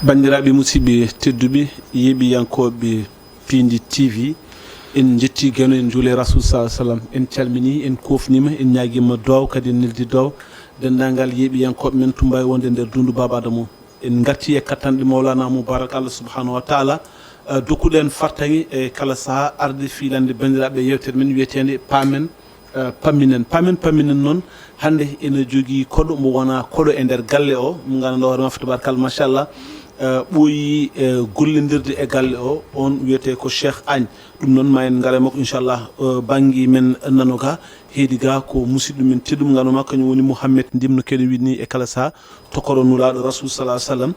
bandiraɓe musidɓe tedduɓe yeeɓiyankoɓe Pindi TV en jetti geno en juule rasul sa sallam en calmini en kofnima en ñaguima dow kadi en neldi dow dendagal yeeɓiyankoɓe men tumbawi wonde nder dundu baba adama en garti e kattanɗe mawlana moubarak Allah subhanahu wa taala dokkuɗen fartagui e kala saaha arde fiilande bandiraɓe yewtere men wiyetede pamen pamminen noon hande ene jogui koɗo mo wona koɗo e nder galle o mo ganduɗa hoorema fa tabarakallah machallah ɓooyi gollodirde e galle o on wiyete ko Cheikh Agne ɗum noon ma en gaare makko inchallah banggue men nano ga heedi ga ko musidɗo men teddumo ganduɗa kañum woni Mouhamed Ndim no kewɗen wiide ni e kala saaha tokoro nulaɗo rasul sallah sallam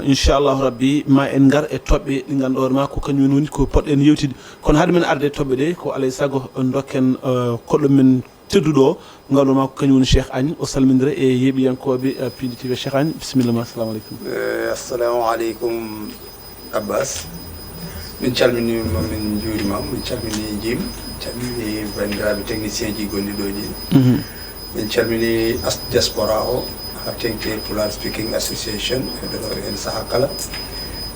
inchallahu rabbi ma en gar e toɓɓe ɗi ganduɗa hoorema ko kañum woni ko poɗɗen yewtide kono haade men arde e toɓɓe ɗe ko alay saago dokken koɗɗo men tedduɗo ngaluma ko kañum woni Cheikh Agne o salmindira e yeeɓiyankoɓe Pindi TV. Cheikh Agne bisimilla ma. Assalamu aleykum. Assalamu aleykum Abbas, min calminima min juurima, min calmini Jim, calmini bandiraɓe technicien ji gonɗiɗo ɗi, min calmini diaspora o ha tengte Pulaar Speaking Association ɗo en saaha kala,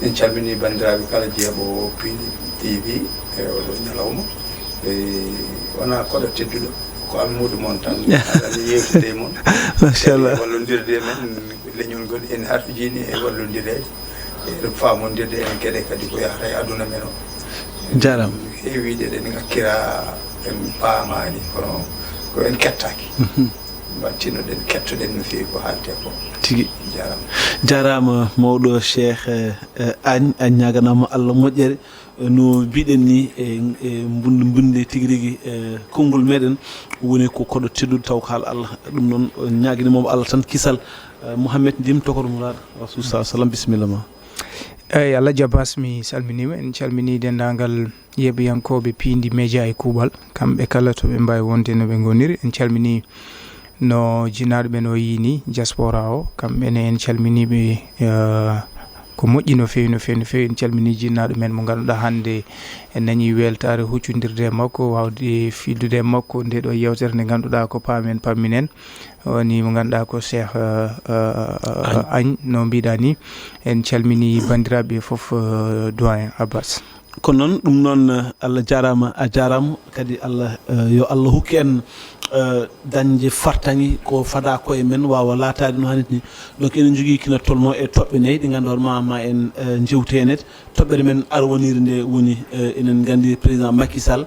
min calmini bandiraɓe kala jeeɓo Pindi TV e oɗo ñalawma wona koɗo tedduɗo ko almudo mon tan aɗani yewtide mon machallah wallodirde men leñol ngol en harfijini e wallodirede e famodirde en gueɗe kadi ko yahata e aduna men o jaram heewide ɗen ngakkira en paamani kono ko en kettaki battinoɗen kettoɗen no fewi ko haalte ko tigui jarama mawɗo Cheikh Agne a ñaganama Allah moƴƴere no mbiɗen ni e bunde tigui rigui konngol meɗen woni ko koɗo teddude taw ko haala Allah ɗum noon ñaguinimomo Allah tan kisal Mouhamed Ndim tokoro muraɗo rasul sa sallam bisimilla ma. eyyi Allah jabas mi salminima en calmini dendagal yeeɓiyankoɓe Pindi Média e kuuɓal kamɓe kala to ɓe mbawi wonde no ɓe goniri en calmini no jinaɗo ɓe no yini diaspora o kamɓene en calminiɓe ko moƴƴi no fewi no fewi no fewi en calmini jinnaɗo men mo ganduɗa hande en dañi weltare huccodirde e makko wawde fildude e makko nde ɗo yewtere nde ganduɗa ko paamen pamminen woni mo ganduɗa ko Cheikh Agne no mbiɗa ni en calmini bandiraɓe foof doyen Abbas. ko noon ɗum noon Allah jarama a jarama kadi Allah yo Allah hokki en dañde fartagui ko fada koye men wawa latade no hanniti ni donc enen jogui kina tolno e toɓɓe nayyi ɗi ganduɗa ma en jewtenede toɓɓere men arwonire nde woni enen gandi président Macky Sall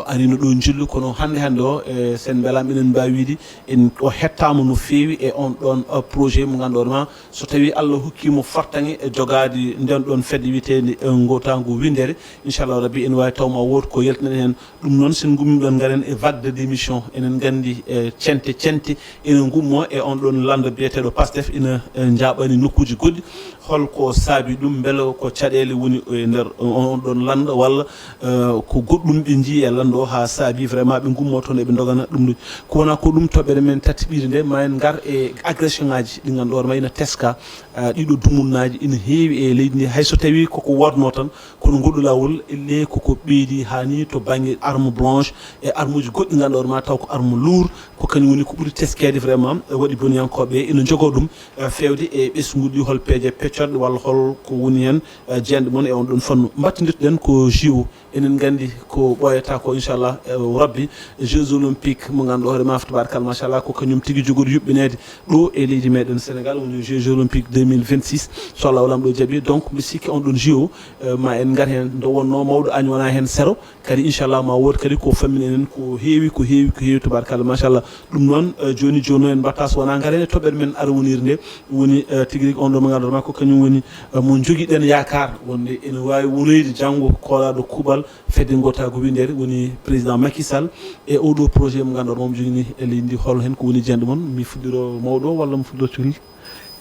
arino ɗo jillu kono hande o sen beelama enen mbawi wiide en o hettama no fewi e on ɗon projet mo ganduɗa ma so tawi Allah hokkimo fartagui e jogade nden ɗon fedde witede gotango windere inchallah rabbi ene wawi tawma woto ko yaltinen hen ɗum noon sen gummimi ɗon garen e vague d' émission enen gandi cente ene gummo e on ɗon landa biyeteɗo Pastef ina jaɓani nokkuji goɗɗi holko saabi ɗum beele ko caɗele woni e nder on ɗon landa walla ko goɗɗum ɓe jii e landa o ha saabi vraiment ɓe gummo toon eɓe dogana ɗum ɗo ko wona ko ɗum toɓɓere men tatiɓide nde ma en gar e agression ngaji ɗi ganduɗa hoorema ina teska ɗiɗo dumunnaji ina heewi e leydi ndi hayso tawi koko wodno tan kono goɗɗo lawol elle koko ɓeydi hani to banggue arme blanche e arme uji goɗɗi ganduɗa hoorema taw ko arme lourd ko kañum woni ko ɓuuri teskede vraiment waɗi boniyankoɓe ina jogo ɗum fewde e ɓesguɗi hol peeje peccorɗe walla hol ko woni hen jeende moon e on ɗon fannu battidirɗen ko JO enen gandi ko ɓoyata ko inchallah rabbi Jeux olympiques mo ganduɗa hoorema fa tabarakallah machallah ko kañum tigui jogoɗo yuɓɓinede ɗo e leydi meɗen Sénégal woni Jeux olympiques 2026 so Allah walam ɗo jaaɓi donc mi sikki on ɗon JO ma en gar hen nde wonno mawɗo Agne wona hen zéro kadi inchallah ma wood kadi ko fammini enen ko heewi tabarakallah machallah ɗum noon joni en mbatta so wona garen e toɓɓere men arwonire nde woni tigui rigui on ɗo mo ganduɗa ma ko kañum woni mo joguiɗen yakar wonde ene wawi wonoyde janggo kolaɗo kuuɓal fedde gotago windede woni président Macky Sall e oɗo projet mo ganduɗa momo jogini e leydi ndi hol hen ko woni jeende moon mi fuɗɗiro mawɗo walla mi fuɗɗiro cuhli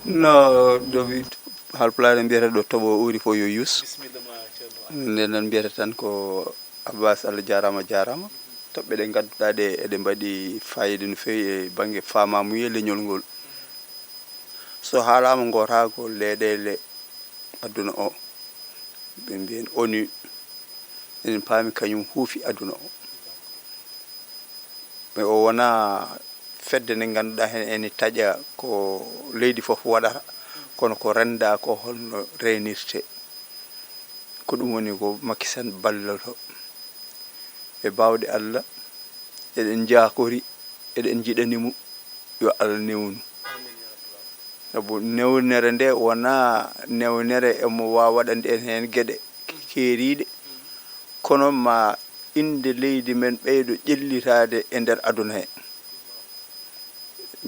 no ɗo halpulaar mbiyata ɗo toɓo uri fo yo yus nden noon mbiyata tan ko Abbas Allah jarama toɓɓe ɗe gadduɗa ɗe eɗe mbaɗi fayida no fewi e banggue famamuye leñol ngol so haalama gotago leyɗele aduna o ɓe mbiyen ONU enen paami kañum huufi aduna o mais o wona fedde nde ganduɗa hen ene taƴa ko leydi foof waɗata kono ko renda ko holno reynirte ko ɗum woni ko Macky Sall balloto e bawde Allah eɗen jakori eɗen jiɗanimo yo Allah newnu sabu newnere nde wona newnere emo wawa waɗande en hen gueɗe keeriɗe kono ma inde leydi men ɓeydo ƴellitade e nder aduna he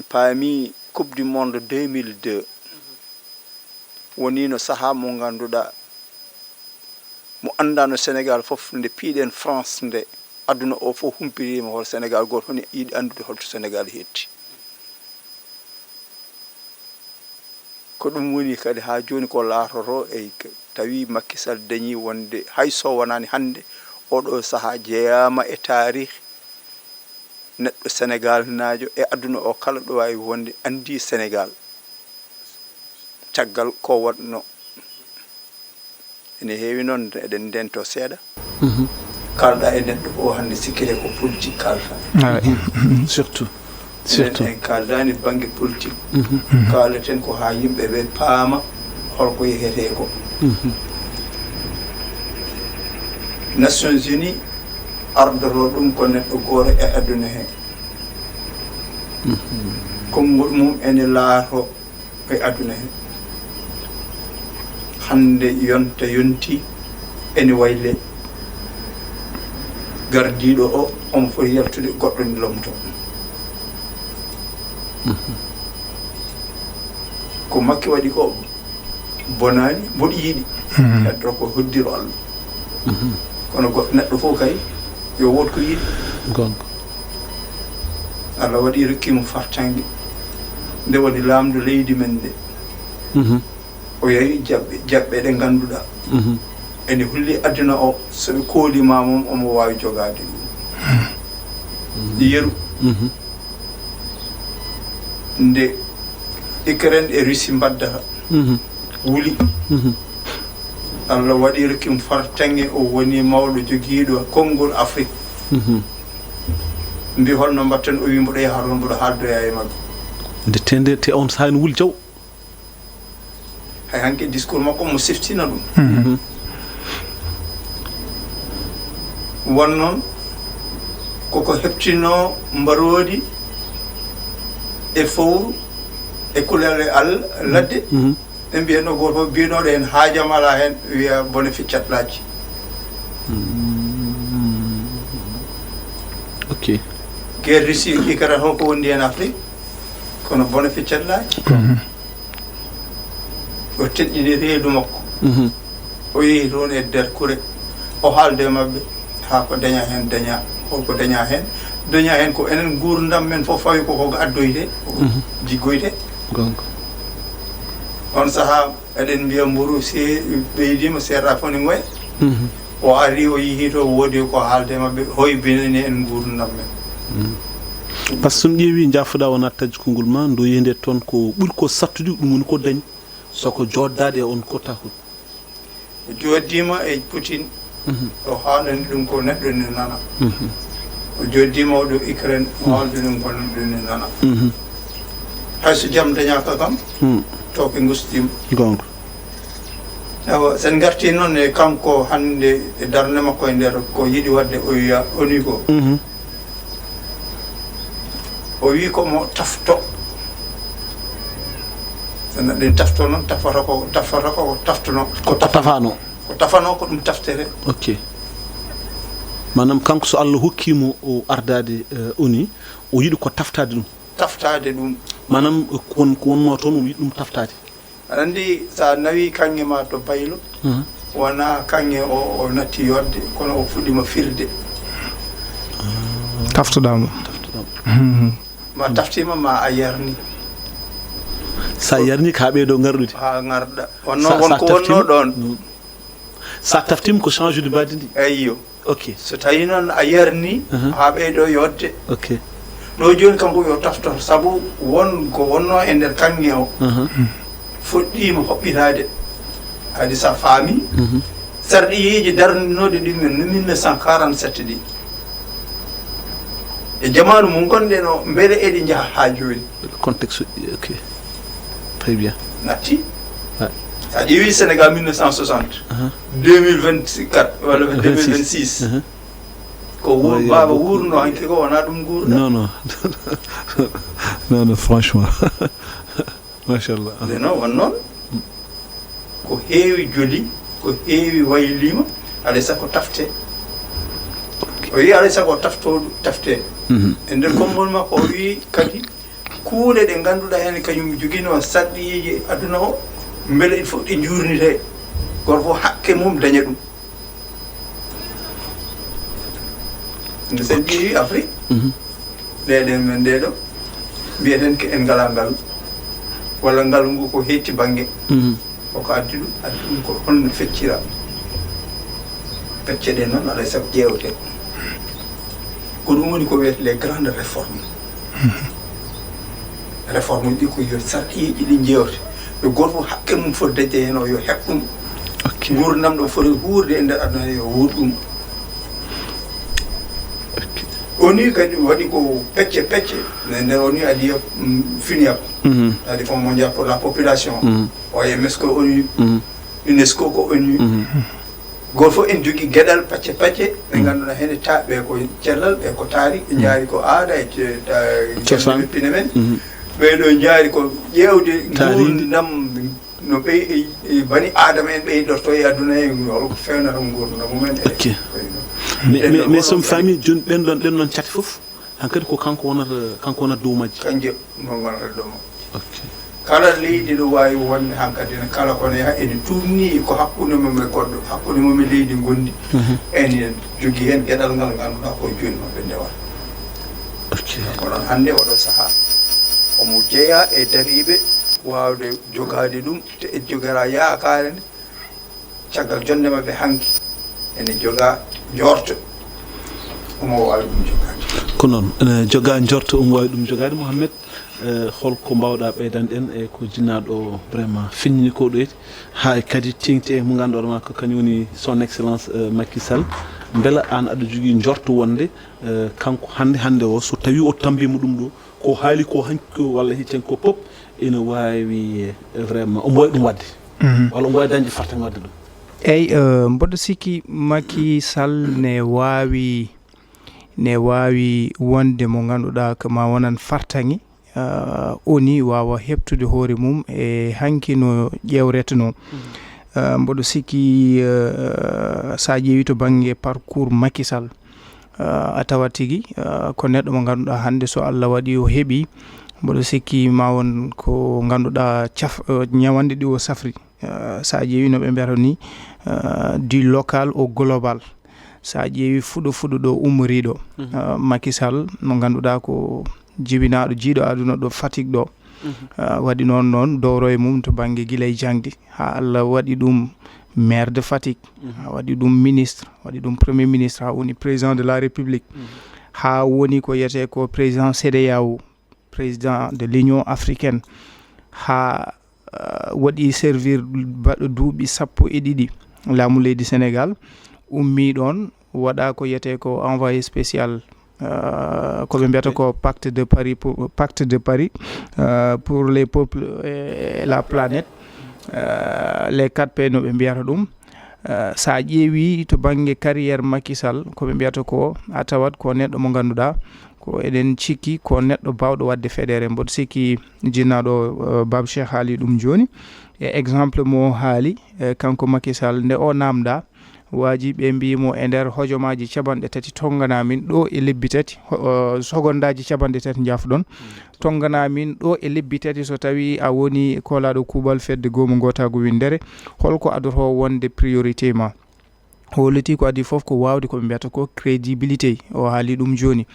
paami coupe du monde 2002 woni no saha mo ganduɗa mo andano Sénégal fof nde piiɗen France nde aduna o fof humpirima hol Sénégal goto honi yiɗi andude holto Sénégal hetti ko ɗum woni kadi ha joni ko laatoto e tawi Macky Sall dañi wonde hay so wonani hande oɗo saha jeeyama e tarikh neɗɗo Sénégal naajo e aduna o kala ɗo wawi wonde andi Sénégal caggal ko waɗno ene heewi noon eɗen ndento seeɗa kalɗa e neɗɗo o hande sikkire ko politique kalta surtout en kaldani banggue politique kaleten ko ha yimɓe ɓe paama holko yehete ko Nations Unies ardoro ɗum ko neɗɗo goto e aduna he konngol mum ene laato e aduna he hande yonta yonti ene wayle gardiɗo o omo foti yaltude goɗɗo ni lomto ko Macky waɗi ko bonani mboɗo yiiɗi heddoro ko hoddiro Allah kono goɗɗo neɗɗo fof kay yo wot ko yiiɗi gonga Allah waɗi rokkimo fartangue nde waɗi lamdo leydi men nde o yeehi jaɓɓe ɗe ganduɗa ene hulli aduna o soɓe koolima mom omo wawi jogade yeru nde Ukraine e Russie mbaddata wuli Allah waɗi rokkimo fartangue o woni mawɗo joguiɗo konngol Afrique mbi holno mbatten o wi mboɗo yaha toon mboɗo haldoya e mabɓe nde tende te on saha ne wuli jaw hay hanke discours makko mo seftina ɗum won noon koko heɓtino mbarodi e fowru e kulere Allah ladde ɓe mbiyano goto fof mbinoɗo hen haajam ala hen wiya bone ficcatlaji ok guerre Russie Ukraine holko wondi hen Afrique kono bone ficcatlaji o teɗɗini reedu makko o yeehi toon e nder kure o haalde mabɓe ha ko daña hen daña holko daña hen ko enen gurdam men fof fawi koko addoyte jiggoyte gonga on saha eɗen mbiya mburu ɓeydima seeɗa fof ne ngoya o ari o yeehi to woodi ko haalde mabɓe hoybinani en gurdam men par ce que so ƴeewi jaafoɗa wona taji konngol ma ndo yehde toon ko ɓuuri ko sattude ɗum woni ko dañi soko joddade on kota ko joddima e Poutine o haalani ɗum ko neɗɗo ne nana o joddima oɗo Ukraine o haalde ɗum ko neɗɗo ne nana hayso jaam dañaka kam to ke gustima gonga awa sen garti noon e kanko hande e darde makko e nder ko yiɗi wadde o wiya oni ko o wi komo tafto so neɗɗo tafto noon tafata ko taftuno ko tafano ko tafano ko ɗum taftere ok manam kanko so Allah hokkimo o ardade oni o yiɗi ko taftade ɗum manam ko wonno toon o yiɗi ɗum taftade aɗa andi sa nawi kanŋe ma to baylo wona kanŋe o natti yodde kono o fuɗɗima firde taftoɗamo ma taftima ma a yarni sa yarni ka ɓeydo garɗude ha garɗa wonno wonko wonno ɗon sa taftima ko change de badi ndi eyyo ok so tawi noon a yarni ha ɓeydo yodde ok ɗo joni kanko yo taftoto saabu won ko wonno e nder kanŋe o fuɗɗima hoɓɓitade hadi sa faami sarɗiyeji darninoɗe ɗumen no 1947 ɗi e jamanu mum gonɗen o beele eɗi jaaha ha joni contexte ok très bien natti sa ƴeewi Sénégal 1960 2024 walla 2026 ko baba wuurno hanki ko wona ɗum guurda non franchement machallah non won noon ko heewi joli ko heewi waylima alay sago tafte o wi alay sago tafte e nder kombol makko o wi kadi kuuɗe ɗe ngannduɗaa heen kañum joginoo sarɗiiji aduna o mbele il faut ɗe njuurnitee goto fof hakke mum daña ɗum nde sen ƴeewi Afrique ɗeɗen men ɗeɗo mbiyeten ko en ngalaa ngalu walla ngalu ngu ko hetti baŋnge koko addi ɗum ko holno feccira pecce ɗe noon alay sago ƴeewte ko ɗum woni ko wiyete les grandes réformes réforme ɗi ko yo sarɗiiji ɗi jewte yo goto fof hakke mum foti dañde heen o yo heɓ ɗum gurdam ɗo foti huurde e nder aduna yo wuur ɗum oni kadi waɗi ko pecce nder oni adi FINIAP adi Fonds mondial pour la population OMS ko ONU UNESCO ko ONU goto fof en jogii geɗal pacce ɗe ngannduɗaa heen taaɓe ko cellal ɓe ko taari ɓe jaari ko aada e pine men ɓeɗo jaari ko ƴeewde gurdam no ɓey bani adama en ɓeydorto e aduna e holko fewnata gurdam mumen mais somi faami joni ɗen ɗon cati fof hankkadi ko kanko wonata dow majji kanje no gonata dow majji kala leydi ɗo wawi wonde hankkadi ne kala kono yaha ene tumni ko hakkude mum e goɗɗo hakkude mum e leydi gondi ene jogui hen gueɗal ngal ganduɗa ko joni maɓe ndewata ko noon hande oɗo saaha omo jeeya e dariɓe wawde jogade ɗum te e jogara yakare nde caggal jonde mabɓe hanki ene joga jorto omo wawi ɗum jogade ko noon ene joga jorto omo wawi ɗum jogade Mouhamed holko mbawɗa ɓeydande en e ko jinnaɗo vraiment finni ko ɗoyti ha kadi tengti e mo ganduɗa ma ko kañum woni son excellence Macky Sall beela an aɗa jogui jorto wonde kanko hande o so tawi o tambima ɗum ɗo ko haali ko hanki walla hitten ko pop ene wawi vraiment omo wawi ɗum wadde walla omo wawi dañde fartan wadde ɗum eyyi mboɗo sikki Macky Sall ne wawi wonde mo ganduɗa ko ma wonan fartangi oni wawa heptude hoore mum e hanki no ƴewrete no mboɗo sikki sa ƴeewi to banggue parcours Macky Sall a tawat tigui ko neɗɗo mo ganduɗa hande so Allah waɗi o heeɓi mboɗo sikki ma won ko ganduɗa ñawande ɗi o safri sa ƴeewi no ɓe mbiyata ni du local au global sa ƴeewi fuɗo ɗo ummoriɗo Macky Sall mo ganduɗa ko jibinaɗo jiiɗo aduna ɗo Fatick ɗo waɗi noon dowro e mum to banggue guilay jangde ha Allah waɗi ɗum maire de Fatick ha waɗi ɗum ministre waɗi ɗum premier ministre ha woni président de la république ha woni ko yiyete ko président CEDEAO président de l'union africaine ha waɗi servir baɗo duuɓi 12 laamu leydi Sénégal ummi ɗon waɗa ko yiyete ko envoyé spécial ko ɓe mbiyata ko pacte de Paris pour les peuples et la planète les 4P no ɓe mbiyata ɗum sa ƴeewi to banggue carrière Macky Sall ko ɓe mbiyata ko a tawat ko neɗɗo mo ganduɗa ko eɗen cikki ko neɗɗo bawɗo wadde feɗere mboɗo sikki jinnaɗo Baba Cheikh haali ɗum joni e exemple mo haali kanko Macky Sall nde o namda waji ɓe mbimo e nder hojomaji 3 tonganamin ɗo e lebbi 3 secondaji 3 jafɗon tonganamin ɗo e lebbi 3 so tawi a woni kolaɗo kuuɓal fedde gomo gotago windere holko adoto wonde priorité ma holiti ko adi foof ko wawde koɓe mbiyata ko crédibilité o haali ɗum joni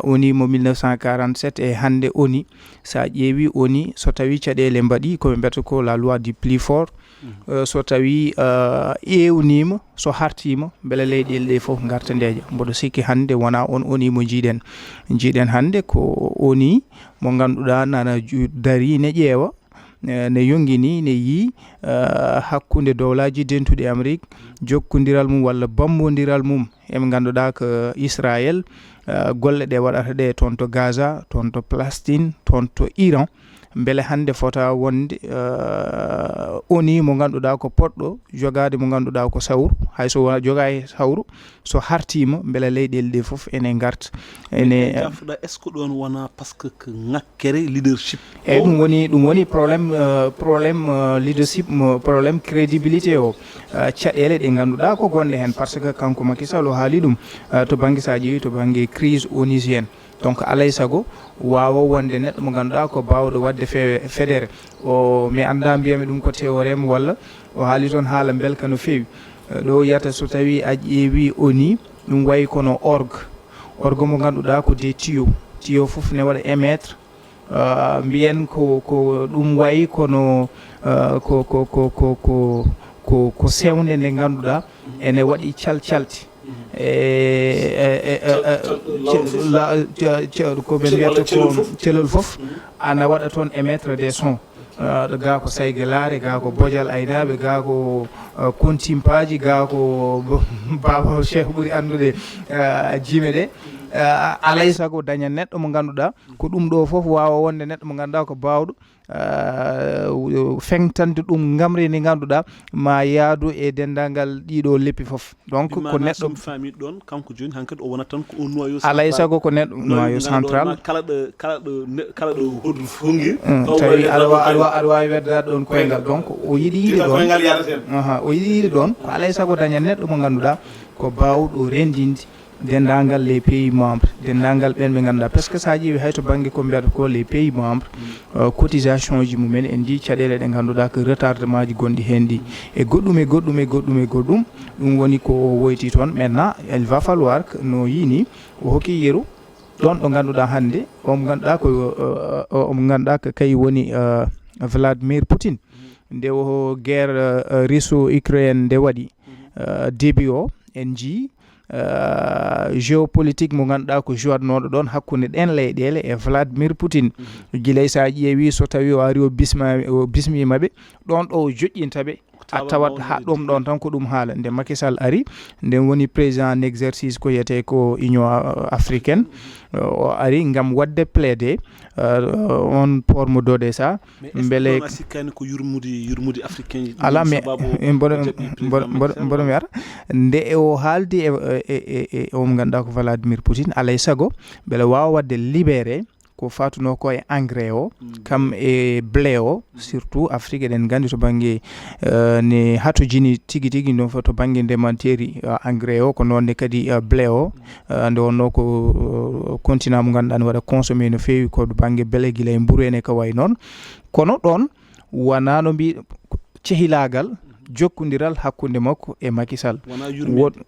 oni mo 1947 e hande oni sa ƴeewi oni so tawi caɗele mbaɗi koɓe mbiyata ko la loi du plus fort so tawi ƴewnima so hartima beele leyɗele ɗe foof garta ndeeƴa mboɗo sikki hande wona on oni mo jiiɗen hande ko oni mo ganduɗa nana dari ne ƴeewa ne yongini ne yi hakkude dowlaji dentuɗe Amérique jokkodiral mum walla bambodiral mum eɓe ganduɗa ko Israël golle ɗe waɗata ɗe toon to Gaza toon to Palestine toon to Iran beele hannde fota wonde oni mo ngannduɗaa ko poɗɗo jogaade mo ngannduɗaa ko sawru hayso jogaa e sawru so hartiima beele leyɗeele ɗe fof ene ngarta ene jafuɗa est ce que ɗon wona par ce que ko ŋakkere leadership eyi ɗum woni probléme leadership probléme crédibilité o caɗeele ɗe ngannduɗaa ko gonɗe heen par ce que kanko Macky Sall o haali ɗum to baŋnge so a ƴeewi to baŋnge crise onusienne donc alay sago waawa wonde neɗɗo mo ngannduɗaa ko baawɗo waɗde fédéré o mi annda mbiyami ɗum ko théorème walla o haali toon haala belka no feewi ɗo yiyata so tawi a ƴeewi oni ɗum wayi kono orgue mo ngannduɗaa ko des tuyau fof ne waɗa émettre mbiyen ko ɗum wayi kono ko sewnde nde ngannduɗaa ene waɗi calcalti ko ɓe mbiyata ko celol fof ana waɗa toon émettre des sons ga ko saygelaare ga ko bojal aynaaɓe ga ko kontimpaji ga ko baba cheikh ɓuri anndude jime ɗe alay sago daña neɗɗo mo ngannduɗaa ko ɗum ɗo fof waawa wonde neɗɗo mo ngannduɗaa ko baawɗo feŋtande ɗum ngamre ndi ngannduɗaa ma yaadu e denndangal ɗiɗo leppi fof donc ko neɗɗo fami ɗon kanko joni hankkadi o wonata tan ko un noyau alay sago ko neɗɗo noyau central kala ɗo hoɗum fongi tawi aɗa wawi weddade ɗon koyngal donc o yiɗi yiɗi ɗon ko alay sago daña neɗɗo mo ngannduɗaa ko baawɗo rendinde dendagal les pays membres dendagal ɓen ɓe ngannduɗaa par ce que sa ƴeewi hay to baŋnge ko mbiyata ko les pays membres cotisation ji mumen en ndi caɗeele ɗe ngannduɗaa ko retardement ji gonɗi heen ɗi e goɗɗum ɗum woni ko woyti toon maintenant il va falloir que no yini o hokki yeru ɗon ɗo ngannduɗaa hannde omo ngannduɗaa ko kay woni Vladimir Poutine nde o guerre russo-ukraine nde waɗi début o en jii géopolitique mo ngannduɗaa ko joɗnoɗo ɗon hakkunde ɗen leyɗeele e Vladimir Poutine gilay sa ƴeewi so tawi o ari o bismimaɓe ɗon ɗo o joƴƴintaɓe a tawat ha ɗum ɗon tan ko ɗum haala nde Macky Sall ari nden woni président en exercice ko yiyete ko union africaine o ari ngam wadde plaidé on port mo dode sa beele sikkani ko yurmude africain ala mais mboɗo mi ara nde o haaldi e o mo ngannduɗaa ko Vladimir Poutine alay sago beele waawa wadde libéré ko fatuno ko e engrais o kam e blé o surtout Afrique eɗen nganndi to baŋnge ne hatojini tigi no to baŋnge ndemanteri engrais o ko noonne kadi blé o nde wonno ko continent mo ngannduɗaa ne waɗa consommé no feewi ko baŋnge blé gila e mburu ene ko way noon kono ɗon wona no mbi cehilagal jokkodiral hakkunde makko e Macky Sall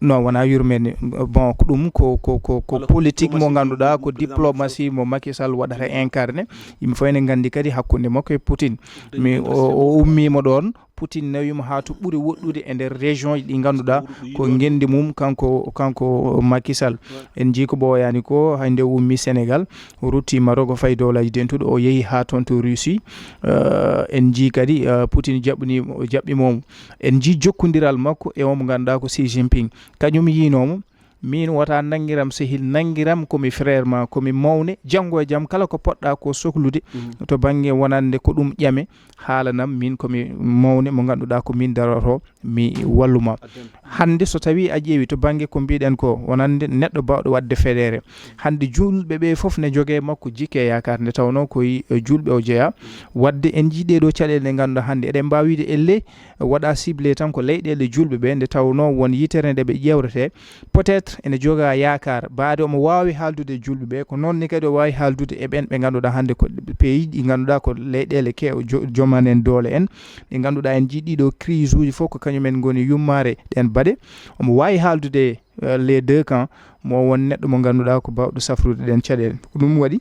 non wona yurmede bon ko ɗum ko politique mo ngannduɗaa ko diplomatie mo Macky Sall waɗata incarné yimɓe fof ene nganndi kadi hakkunde makko e Poutine mais o ummima ɗon Poutine nawima haa to ɓuri woɗɗude e nder région ji ɗi ngannduɗaa ko ngendi mum kanko Macky Sall en jii ko ɓooyaani ko hannde o ummi Sénégal o rutti Maroc o fayi dowlaji dentuɗo o yehi haa toon to Russie en jii kadi Poutine jaɓɓimomo en jii jokkodiral makko e omo ngannduɗaa ko Xi Jinping kañum yiinomo min wata nangiram sehil nangiram komi frère ma komi mawne janngo e jam kala ko poɗɗa ko sohlude to baŋnge wonande ko ɗum ƴame haalanam min komi mawne mo ngannduɗaa ko min daroto mi walluma hannde so tawi a ƴeewi to baŋnge ko mbiɗen ko wonande neɗɗo bawɗo wadde feɗere hannde julɓe ɓe fof ne jogee makko jikke yakar nde tawno koye julɓe o jeeya wadde en jii ɗeɗo caɗele nde ngannduɗaa hannde eɗen mbawi wiide elle waɗa ciblé tan ko leyɗele julɓe ɓe nde tawno won yitere nde ɓe ƴewrete peut être ene joga yakar baade omo wawi haaldude julɓe ɓe ko noon ni kadi o wawi haaldude e ɓen ɓe ngannduɗaa hannde ko pays ɗi ngannduɗaa ko leyɗele jomanen doole en ɗi ngannduɗaa en jii ɗiɗo crise uji fof ko kañumen goni yummare ɗen baɗe omo wawi haaldude les deux camps mo won neɗɗo mo ngannduɗaa ko bawɗo safrude ɗen caɗele ko ɗum waɗi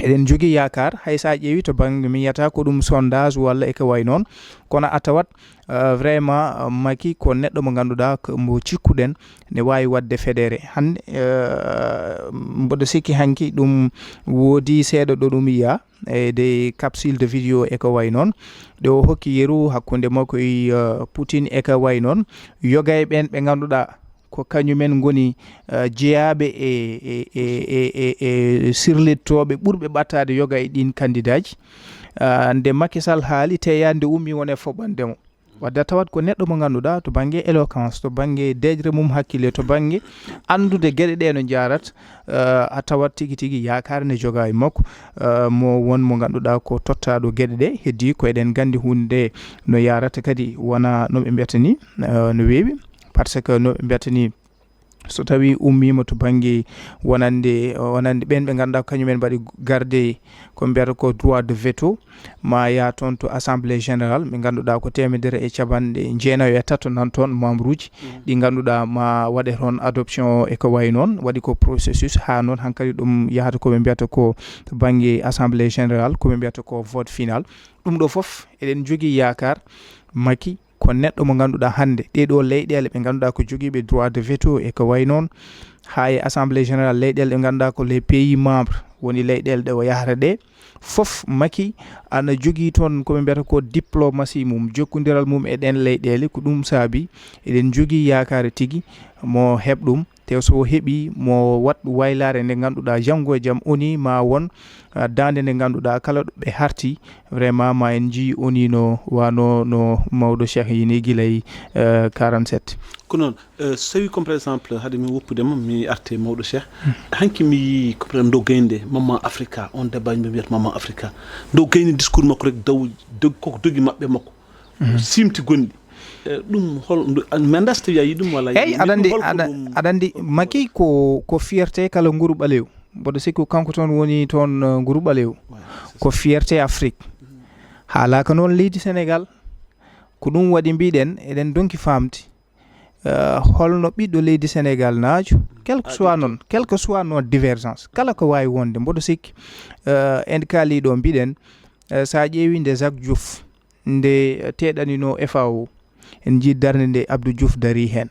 eɗen jogii yakar hay sa ƴeewi to baŋnge mi yiyata ko ɗum sondage walla e ko way noon kono a tawat vraiment Macky ko neɗɗo mo ngannduɗaa mo cikkuɗen ne wawi wadde fédéré hannde mboɗo sikki hanki ɗum woodi seeɗa ɗo ɗum yiya e des capsule de vidéo e ko way noon ɗe o hokki yeru hakkunde makko e Poutine e ko way noon yoga e ɓen ɓe ngannduɗaa ko kañumen ngoni jeyaɓe e sirlittoɓe ɓurɓe ɓattade yoga e ɗin candidat ji nde Macky Sall haali teyande ummi wone foɓandemo wadda tawat ko neɗɗo mo ganduɗa to banggue éloquence to banggue dejre mum hakkille to banggue andude gueɗe ɗe no jarat a tawat tigui tigui yakar ne joga e makko mo won mo ganduɗa ko tottaɗo gueɗe ɗe heddi ko eɗen gandi hunde no yarata kadi wona no ɓe mbiyata ni no weewi par ce que no ɓe mbiyata ni so tawi ummima to banggue wonande ɓen ɓe ganduɗa kañumen mbaɗi garde ko mbiyata ko droit de veto ma ya toon to assemblée générale ɓe ganduɗa ko 1,9 nan toon membre uji ɗi ganduɗa ma waɗe toon adoption e ko way noon waɗi ko processus ha noon hankkadi ɗum yahata koɓe mbiyata ko to banggue assemblée générale koɓe mbiyata ko vote final ɗum ɗo foof eɗen jogui yakar Macky ko neɗɗo mo ganduɗa hande ɗeɗo leyɗele ɓe ganduɗa ko joguiɓe droit de veto e ko way noon ha e assemblée générale leyɗele ɗe ganduɗa ko les pays membres woni leyɗele ɗe o yahata ɗe fof Macky ana jogui toon koɓe mbiyata ko diplomatie mum jokkodiral mum e ɗen leyɗele ko ɗum saabi eɗen jogui yakare tigui mo heɓ ɗum te so heeɓi mo wat waylare nde ganduɗa janggo e jaam oni ma won dande nde ganduɗa kala ɗo ɓe harti vraiment ma en jii oni no wano no mawɗo Cheikh yini guilay 47 ko noon so tawi comme par exemple haade mi woppudema mi arte mawɗo Cheikh hanki mi yi ko peut dow gaynde Maman Africa on débat ɓe mbiyata Maman Africa dow gaynde discours makko rek dow koko dogi mabɓe makko simti gonɗi ɗum hol mi anda so tawi a yi ɗum walla eyyi aɗa andi Macky ko fierté kala nguru ɓalew mboɗo sikku kanko toon woni toon nguru ɓalew ko fierté Afrique haalaka noon leydi Sénégal ko ɗum waɗi mbiɗen eɗen donki famde holno ɓiɗɗo leydi Sénégal naajo quel que soit noon divergence kala ko wawi wonde mboɗo sikki en kaaliɗo mbiɗen sa ƴeewi nde Jacques Diouf nde teɗanino FAO en jii darde nde Abdou Diouf dari hen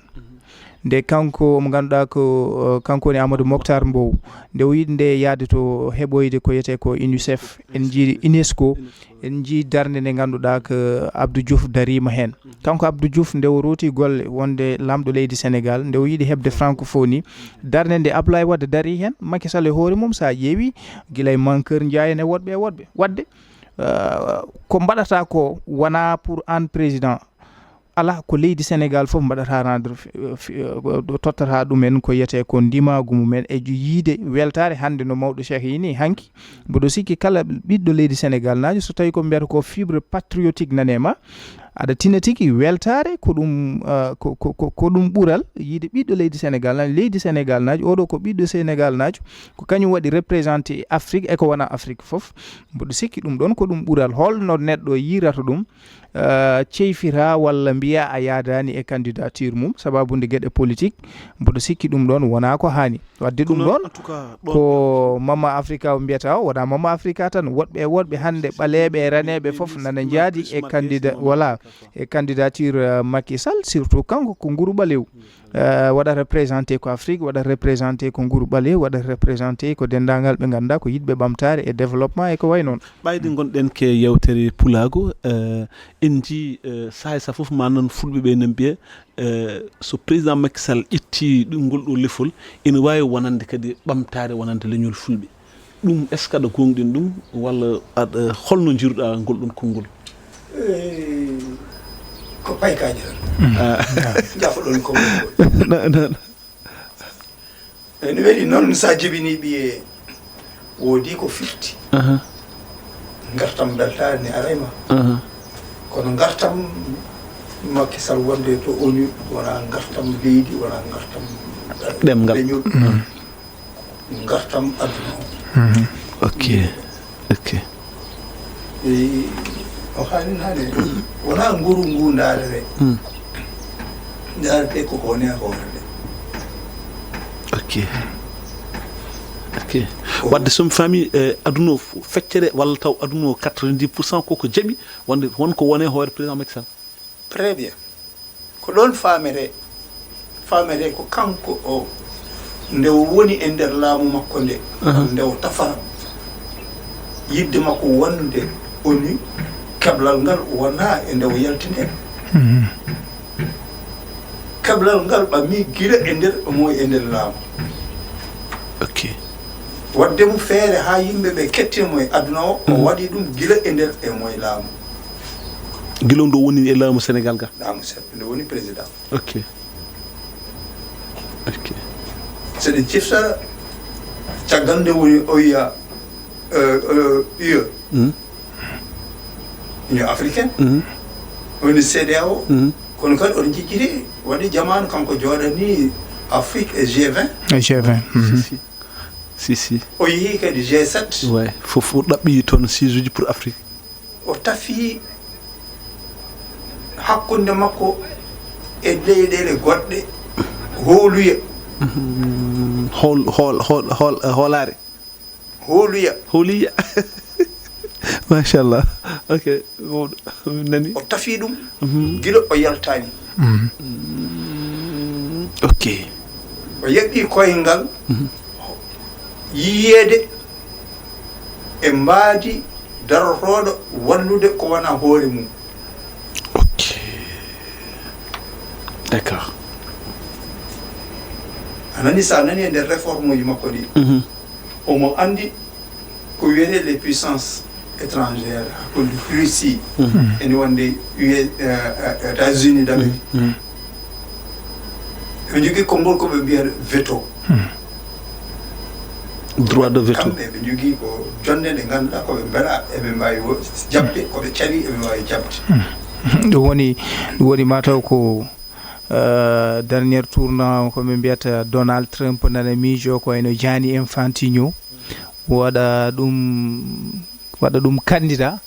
nde kanko mo ganduɗa ko kanko woni Amadou Mokhtar Mbow nde o yiɗi nde yaade to heɓoyde ko yiyete ko UNICEF en jii UNESCO en jii darde nde ganduɗa ko Abdou Diouf darima hen kanko Abdou Diouf nde o roti golle wonde lamɗo leydi Sénégal nde o yiɗi heɓde francophonie darde nde Abdoulaye Wade dari hen Macky Sall e hoore mum sa ƴeewi guilay Mankeur Ndiaye e woɗɓe wadde ko mbaɗata ko wona pour an président ala ko leydi Sénégal fof mbaɗata rendre tottata ɗumen ko yiyete ko ndimagu mumen e yiide weltare hande no mawɗo Cheikh yini hanki mboɗo sikki kala ɓiɗɗo leydi Sénégal najo so tawi ko mbiyata ko fibre patriotique nanema aɗa tina tigui weltare ko ɗum ko ɗum ɓuural yiide ɓiɗɗo leydi Sénégal najo leydi Sénégal najo oɗo ko ɓiɗɗo Sénégal najo ko kañum waɗi représenté Afrique e ko wona Afrique fof mboɗo sikki ɗum ɗon ko ɗum ɓuural holno neɗɗo yirata ɗum ceyfira walla mbiya a yadani e candidature mum sababude gueɗe politique mboɗo sikki ɗum ɗon wona ko hani wadde ɗum ɗon ko Mama Africa o mbiyata o wona Mama Africa tan woɗɓe hande ɓaleɓe e raneɓe foof nana jaadi e candidat voilà e candidature Macky Sall surtout kanko ko nguru ɓalew waɗa représenté ko Afrique waɗa représenté ko nguru ɓalew waɗa représenté ko dendagal ɓe ganduɗa ko yiɗɓe ɓamtare e développement e ko way noon ɓayde gonɗen ke yewtere pulago en jii sahay sa fof manan fulɓe ɓe ne mbiya so président Macky Sall ƴetti ngol ɗo lefol ene wawi wonande kadi ɓamtare wonande leñol fulɓe ɗum est ce que aɗa gonɗin ɗum walla aɗa holno jiruɗa ngol ɗon konngol ko paykaji tan jafo ɗon konngol no weɗi noon sa jibiniɓe e woodi ko firti gartam beltare ne arayma kono gartam Macky Sall wonde to ONU wona gartam leydi wona gartam ɗemgal leñol gartam aduna ok o haalin hade wona nguru ngu ndaare ndarete koko woni a hoore nde ok wadde somi faami aduna feccere walla taw aduna 90% koko jaɓi wonde wonko wone hoore président Macky Sall très bien ko ɗon famere ko kanko o nde o woni e nder laamu makko nde nde o tafara yidde makko wonde ONU keblal ngal wona e nde o yaltinde keblal ngal ɓammi gila e nder omo e nder laamu ok wadde mo feere ha yimɓe ɓe kettimo e aduna o o waɗi ɗum gila e nder e moye laamu gilom ɗo woni e laamu sénégal ga laamu seɗɗo nde woni président ok ok seɗen ciftara caggal nde woni o yiya UE union africaine woni CEDEAO kono kadi oɗo jejjiri waɗi jamanu kanko jooɗani Afrique et G20 G20 si o yeehi kadi G7 ouais fof ɗaɓɓi toon 6 uji pour Afrique o tafi hakkunde makko e leyɗele goɗɗe hooluya hoolare hooluya machallah ok nani o tafi ɗum gila o yaltani ok o yaɓɓi koyngal yiyeede e mbaadi darotooɗo wallude ko wona hoore mum ok d'accord a nani sa nani e nder réforme uji makko ɗi omo anndi ko wiyete les puissances étrangères hakkunde Russie ene wonde États-Unis d'Amérique ɓe jogii konngol ko ɓe mbiyata veto droit de veto kamɓe ɓe jogii ko jonde nde ngannduɗaa koɓe mbeɗa eɓe mbawi jaɓde koɓe cali eɓe mbawi jaɓde ɗum woni mataw ko dernier tournant koɓe mbiyata Donald Trump nana miijo ko eno Gianni Infantino waɗa ɗum candidat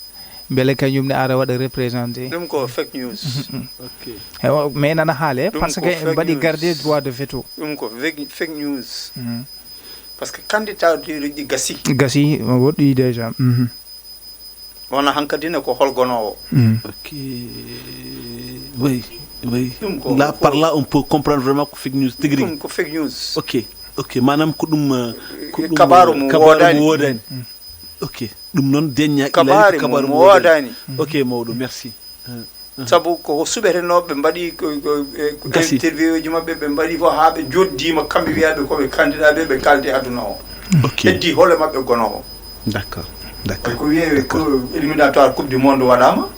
beele kañum ne ara waɗa représenté ɗum ko fake news mais nana haale par ce que en mbaɗi gardé droit de veto ɗum ko fake news par ce que candidature ɗi gasi woɗɗi déjà wona hankadine ko holgonowo ok oui là par là on peut comprendre vraiment ko fake news tigui ɗum ko fake news ok manam ko ɗum kabaru mo wodani ok ɗum noon deñña kabaru mo wodani ok mawɗo merci sabu ko suɓetenoɓe mbaɗi interview uji mabɓe ɓe mbaɗi fof ha ɓe joddima kamɓe wiyaɓe koɓe candidat ɓe ɓe kalde aduna o heddi hoole mabɓe gonowo d'accord ko wiye ko éliminatoire coupe du monde waɗama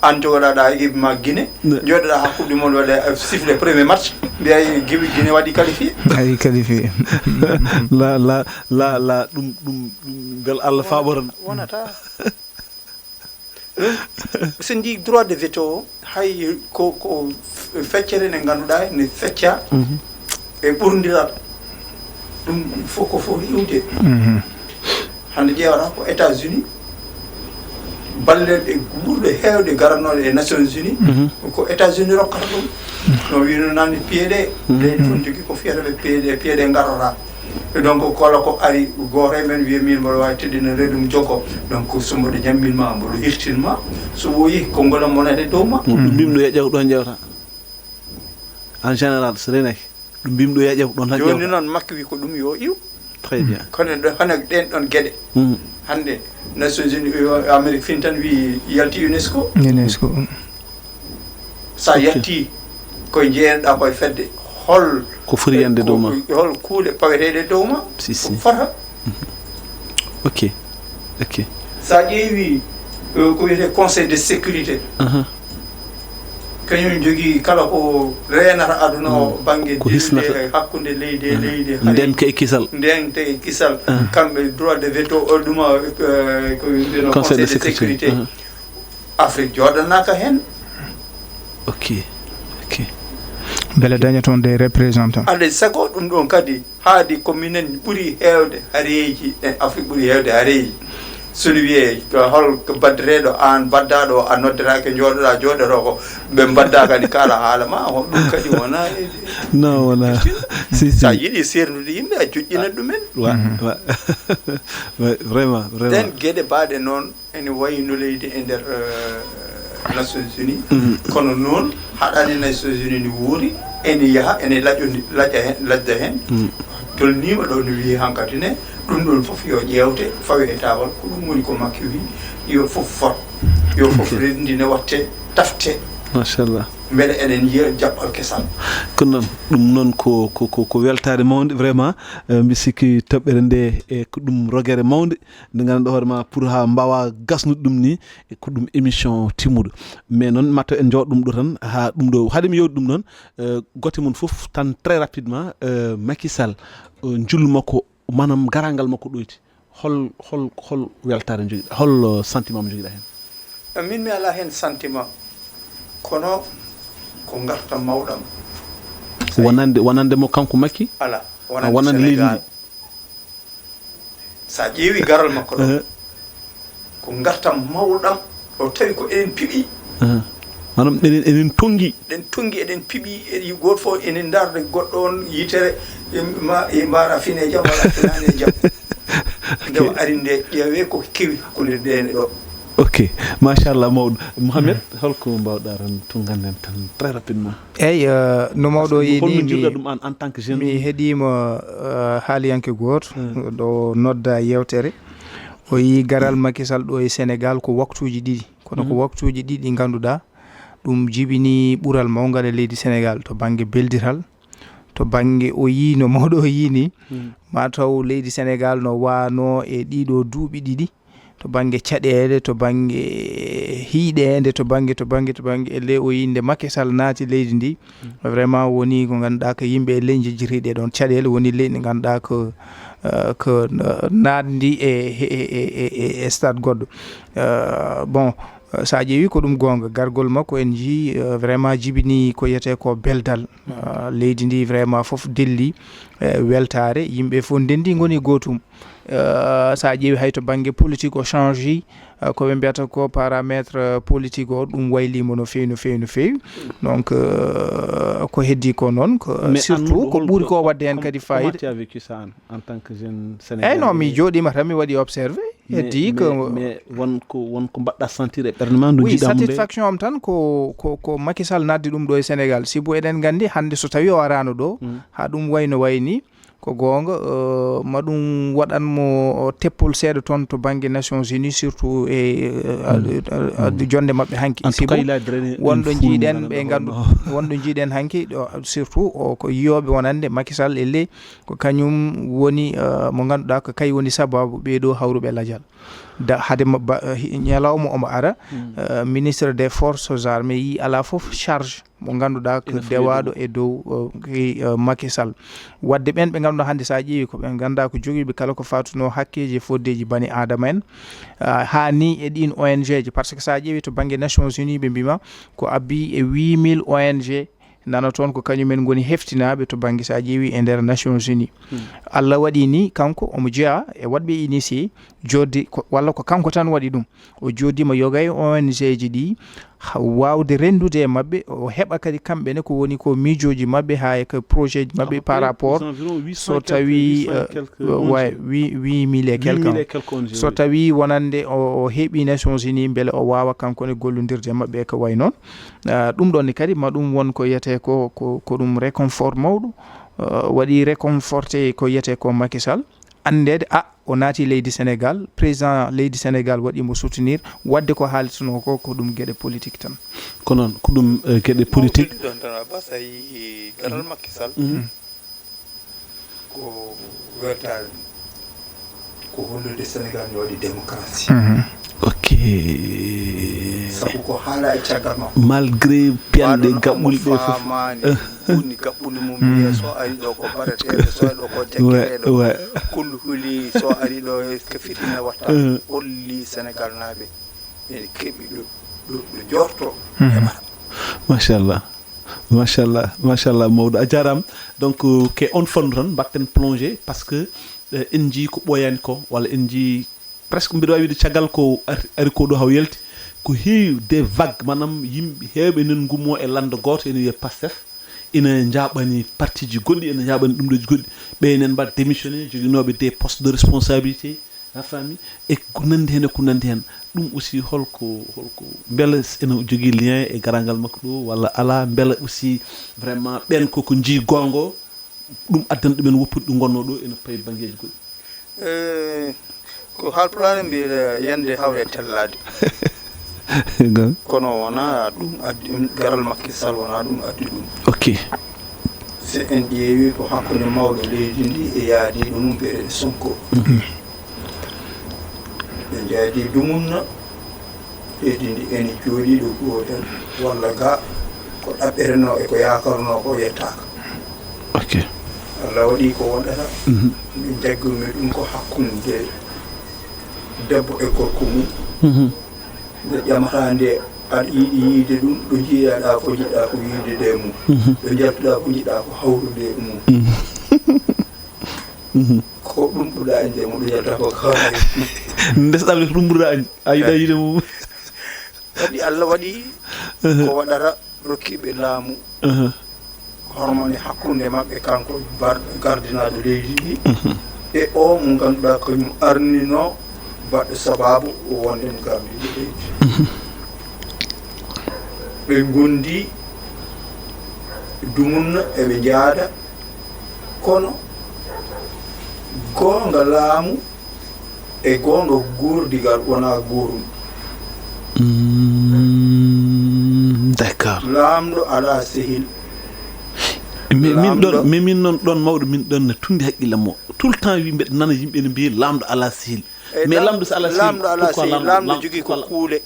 an jogoɗaɗa équipe ma Guinée joɗoɗa ha coupe du monde waɗa siffle premier match mbiya Guinée waɗi qualifié la ɗum bel Allah faɓoran wonata sen ndi droit de veto o hay ko feccere nde ngannduɗa ne fecca e ɓurdiral ɗum fof ko fof iwde hande ƴeewata ko États-Unis balleɗe ɓurɗe heewde garannoɗe e Nations Unies ko États-Unis rokkata ɗum no wino nani piyeɗe leydi fof jogui ko fiyata ɓe piyeɗe garata et donc kala ko ari goto e men wiya min mboɗo wawi teddina reedum jokko donc so mboɗo jammilma mboɗo hirtinma so woyi kongolam monede dow ma ɗum mbimɗo ya ƴeew ɗon ƴewta en général so renaki ɗum mbimɗo ya ƴeew ɗon tan ƴewta joni noon makko wi ko ɗum yo iw très bien kono hano ɗen ɗon gueɗe hande Nations Unies Amérique fin tan wi yalti UNESCO sa yalti koye jeeyanoɗa koye fedde hol ko foti yande dow ma hol kuuɗe paweteɗe dow ma si fota ok sa ƴeewi ko wiyete conseil de sécurité kañum jogii kala ko reenata aduna o baŋnge ko hisnata hakkunde leydi e leydi ndenka e kisal kamɓe droit de veto o ɗuma ko wiyeteno conseil de sécurité Afrique jooɗanaka heen ok beele daña toon des représentants alay sago ɗum ɗon kadi haadi ko minen ɓuri heewde hareji e Afrique ɓuri heewde hareji sono wiye hol ko baddireɗo an baddaɗo a noddatake jooɗoɗa jooɗoto ko ɓe mbadda kadi kala haala ma ɗum kadi wona non wona sa yiiɗi sernude yimɓe a joƴƴinat ɗumen vraiment nden gueɗe mbaɗe noon ene wayno leydi e nder Nations Unies kono noon haɗani Nations Unies ni wuuri ene yaaha ene lajja hen tolnima ɗo no wi hankkadi ne ɗum ɗon fof yo ƴewte fawe e tawal ko ɗum woni ko makki wi yo fof fot yo fof rendine watte tafte machallah mbele enen yiya jaɓɓal kesal ko noon ɗum noon ko weltare mawde vraiment mbi sikki toɓɓere nde e ko ɗum rogere mawde nde ganduɗa hoorema pour ha mbawa gasnude ɗum ni ko ɗum émission timmuɗo mais noon matto en jooɗo ɗum ɗo tan ha ɗum ɗo haade mi yewdi ɗum noon gote mum foof tan très rapidement Macky Sall jullu makko manam garangal makko ɗoyti hol weltare joguiɗa hol sentiment mo joguiɗa hen min mi ala hen sentiment kono ko garta mawɗam wonande mo kanko Macky ala wonande leydi ndi sa ƴeewi garal makko ɗo ko garta mawɗam o tawi ko enen piɓi manam enen tongi eɗen piɓi e goto fof enen darde goɗɗo on yitere mbara fine jaam walla finane jaam nde ari nde ƴeewe ko kewi hakkude ɗene ɗo ok machallah mawɗo Mouhamed holko mbawɗa tan tunganden tan très rapidement eyyi no mawɗo yini jiɗɗa ɗum an en tant que jeune mi heeɗima haaliyanke goto ɗo nodda yewtere o yi garal Macky Sall ɗo e Sénégal ko waktuji ɗiɗi kono ko waktuji ɗiɗi ɗi ganduɗa ɗum jibini ɓuural mawgal e leydi Sénégal to banggue beldiral to banggue o yi no mawɗo o yini mataw leydi Sénégal no wano e ɗiɗo duuɓi ɗiɗi to banggue caɗele to banggue hiiɗede to banggue e ley o yinde Macky Sall naati leydi ndi vraiment woni ko ganduɗa ko yimɓe e ley jejjiriɗe ɗon caɗele woni leydi ganduɗa ko natdi e stade goɗɗo bon sa ƴeewi ko ɗum gonga gargol makko en jii vraiment jibini ko yete ko beldal leydi ndi vraiment foof delli weltare yimɓe fof ndendi goni gotum sa ƴeewi hay to banggue politique o change ko ɓe mbiyata ko paramétre politique o ɗum waylimo no fewi donc ko heddi ko noon ko surtout ko ɓuuri ko wadde hen kadi fayida en tant que jeune sénégalais eyyi non mi joɗima tan mi waɗi observé heddi ko mais wonko mbaɗɗa sentir e ɓerde ma ndu jiɗa satisfaction am tan ko Macky Sall naddi ɗum ɗo e Sénégal sibo eɗen gandi hande so tawi o arano ɗo ha ɗum wayno wayni ko gonga ma ɗum waɗanmo teppol seeɗa toon to banggue Nations Unies surtout e jonde mabɓe hanki sibo wonɗo jiiɗen ɓe gandu wonɗo jiiɗen hanki surtout ko yiyoɓe wonande Macky Sall elle ko kañum woni mo ganduɗa ko kay woni sababu ɓeɗo hawruɓe ladial hade ñalawma omo ara ministre des forces armées yi ala foof charge mo ganduɗa ko dewaɗo e dow Macky Sall wadde ɓen ɓe ganduɗa hande sa ƴeewi ko ɓe ganda ko joguiɓe kala ko fatuno hakkeji foddeji bani adama en hani e ɗin ONG ji par ce que sa ƴeewi to banggue Nations Unies ɓe mbima ko abbi e 8000 ONG nana toon ko kañumen goni heftinaɓe to banggue sa ƴeewi e nder Nations Unies Allah waɗi ni kanko omo jeeya e waɗɓe initié jodde walla ko kanko tan waɗi ɗum o joddima yoga e ONG ji ɗi wawde rendude e mabɓe o heɓa kadi kamɓene ko woni ko miijoji mabɓe ha ko projet ji mabɓe par rapport so tawi 8000 et quelque so tawi wonande o heeɓi Nations Unies beele o wawa kankone gollodirde mabɓe ko way noon ɗum ɗon ni kadi ma ɗum won ko yiyete ko ɗum réconfort mawɗo waɗi réconforté ko yiyete ko Macky Sall andede o naati leydi Sénégal président leydi Sénégal waɗimo soutenir wadde ko haalituno ko ɗum gueɗe politique tan ko noon ko ɗum gueɗe politique ɗon tan bas a yi garal Macky Sall ko wertade ko hollude Sénégal ne waɗi démocratie ok sabu ko haala e caggal makko malgré pianɗe gaɓɓuɗe ɗe fof woni gaɓɓude mum wiya so ari ɗo ko bareteɗo so ari ɗo ko jaggeteɗo kullu huli so ari ɗo ko fitina watta holli Sénégal naaɓe ene keeɓi ɗo jorto e mara machallah mawɗo a jarama donc ke on fannu tan mbatten plongé par ce que en jii ko ɓoyani ko walla en jii presque mbiɗa wawi wiide caggal ko ari ko ɗo haw yalti ko heewi des vagues manam yimɓe heewɓe enen gummo e lande goto ene wiye Pastef ina jaɓani parti ji goɗɗi ene jaɓani ɗum ɗoji goɗɗi ɓeynen mbaɗa démissionné joguinoɓe des postes de responsabilité ha famille e ko nandi hen e ko nandi hen ɗum aussi holko beele ene jogui lien e garagal makko ɗo walla ala beele aussi vraiment ɓen koko jii gongo ɗum addana ɗumen woppude ɗo gonno ɗo ene payi banggueji goɗɗi ko haalpulaar mbiɗa yande hawre tellade kono wona ɗum addi garal Macky Sall wona ɗum addi ɗum. Ok. so en ƴeewi ko hakkunde mawɗo leydi ndi e yaadiɗo mum ɓe Sonko. ɓe jaadi dumunna leydi ndi ene jooɗiɗo gootel walla ga ko ɗaɓɓereno e ko yakarno ko yettaka. Ok. Allah waɗi ko wonɗata. min jaggumi ɗum ko hakkunde debbo e gorko mum. nde ƴamata nde aɗa yiɗi yiide ɗum ɗo jiiɗaɗa ko jiɗɗa ko yiide de mum. ɗo jaltuɗa ko jiɗɗa ko hawrude e mum. ko ɗum ɓuɗa inde mo ɗo jalta ko kawai. ndesɗamde ko ɗum ɓurɗa a yiɗa yiide mum. waɗi Allah waɗi ko waɗata rokkiɓe laamu hormone hakkunde maɓɓe kanko gardinaɗo leydi ndi e o mo ganduɗa kañum arnino baɗɗo sababu wonde mo gardiɗo leydi. ɓe gondi dumunna eɓe jaada kono goonga laamu e goonga gurdigal wona gorum. D'accord. laamɗo ala sehil. mais min noon ɗon mawɗo min ɗon ne tundi haqqillam mo tout le temps yimɓe nana yimɓe ne mbiyi laamɗo ala sehil. mais laamɗo so ala sehil laamɗo ala sehil laamɗo jogui ko kuule.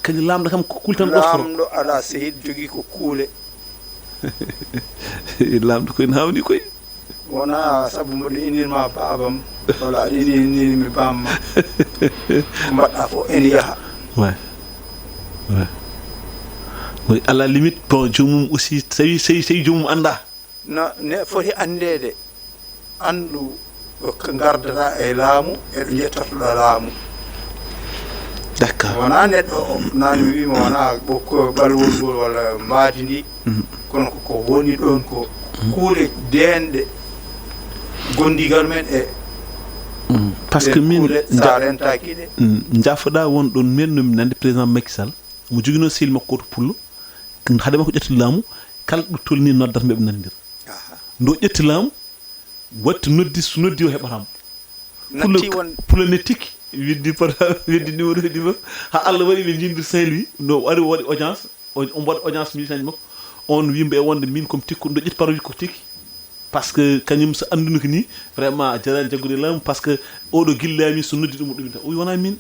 kañum laamɗo kam ko kuule tan ɓoftoro. laamɗo ala sehil jogui ko kuule. laamɗo koye ne hawni koye. wona sabu mboɗo inirma babam walla aɗa inirmi bamma ko mbaɗɗa fof ene yaaha. ouais. Oui, à la limite, bon, jomum aussi, c'est jomum anda. No, ne foti andede andu ko gardata e laamu e ɗo jettatoɗa laamu. D'accord. wona neɗɗo nani mi wima wona ɓokko ɓalwol ngol walla maadi ndi kono ko woni ɗon ko kuule denɗe gondigal men e parce que min sa rentaki ɗe jaafoɗa won ɗon men nomi nande président Macky Sall mo joguino sehil makko to pullo haade makko ƴetti laamu kala ɗo tolni noddata mbeɓe nandir ndo ƴetti laamu watti noddi so noddi o heɓatamo pullo ne tikki weddi weddi numéro heddi ma ha Allah waɗi ɓe jindir Saint-Louis no ari waɗi audience on waɗi audience militant makko on wimɓe wonde min comme tikku ndo ƴetti paroji ko tikki par ce que kañum so anduno ko ni vraiment jarani jaggude laamu par ce que oɗo gillami so noddi ɗum o ɗumita o wi wona min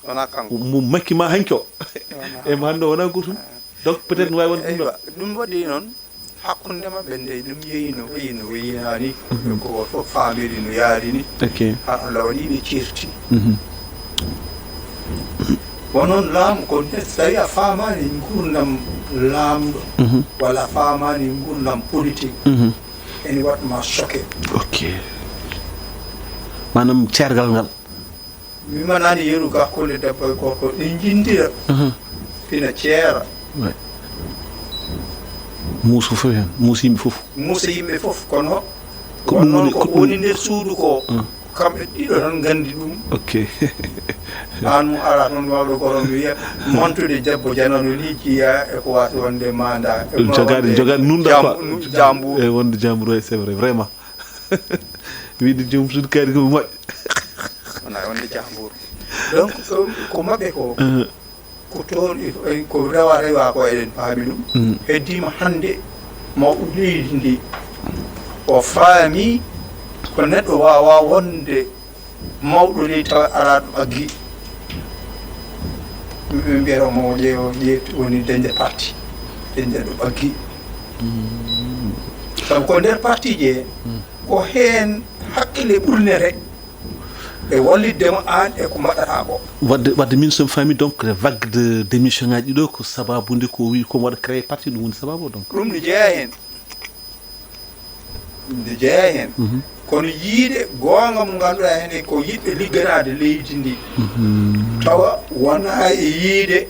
wona kanko mo makki ma hanki o e mo hande wona gotum donc peut être no wawi wonde ɗum waɗi noon hakkunde maɓɓe nde ɗum yeehi no weyinani ko fof famiri no yaari ni ha Allah waɗi ɓe cirti wonon laamu ko so tawi a famani gurdam laamɗo walla a famani gurdam politique ene waɗma choqué. ok manam ceergal ngal wimanani yeru ga hakkunde debbo e gorko ɗi jindira pina ceera muuso fof hen muuso yimɓe fof muusa yimɓe fof kono noon ko woni nder suudu ko kamɓe ɗiɗo tan gandi ɗum. ok an mum ala toon wawɗo goron wiya montude debbo janano ni jiya eko wasi wonde manda jogade nunda quoi jambour e wonde jambour c'est vrai vraiment wiide joom suudu kaari ko moƴƴo wona wonde jambour donc ko maɓɓe ko toon ko rewa ko eɗen paami ɗum heddima hande mawɗo leydi ndi o faami ko neɗɗo wawa wonde mawɗo leydi tawa ala ɗum aggi ɓe mbiyatamo ƴeew woni dañde parti dañde ɗum aggi sabu ko nder parti ji he ko heen haqqille ɓurnete e walliddemo an e ko mbaɗata ko wadde min somi faami donc vague de démission ngaji ɗo ko sababude ko wi komi waɗa créé parti ɗum woni sababu donc ɗum ne jeeya heen kono yiide goonga mo ngannduɗaa hene ko yiɗɓe ligganade leydi ndi tawa wona e yiide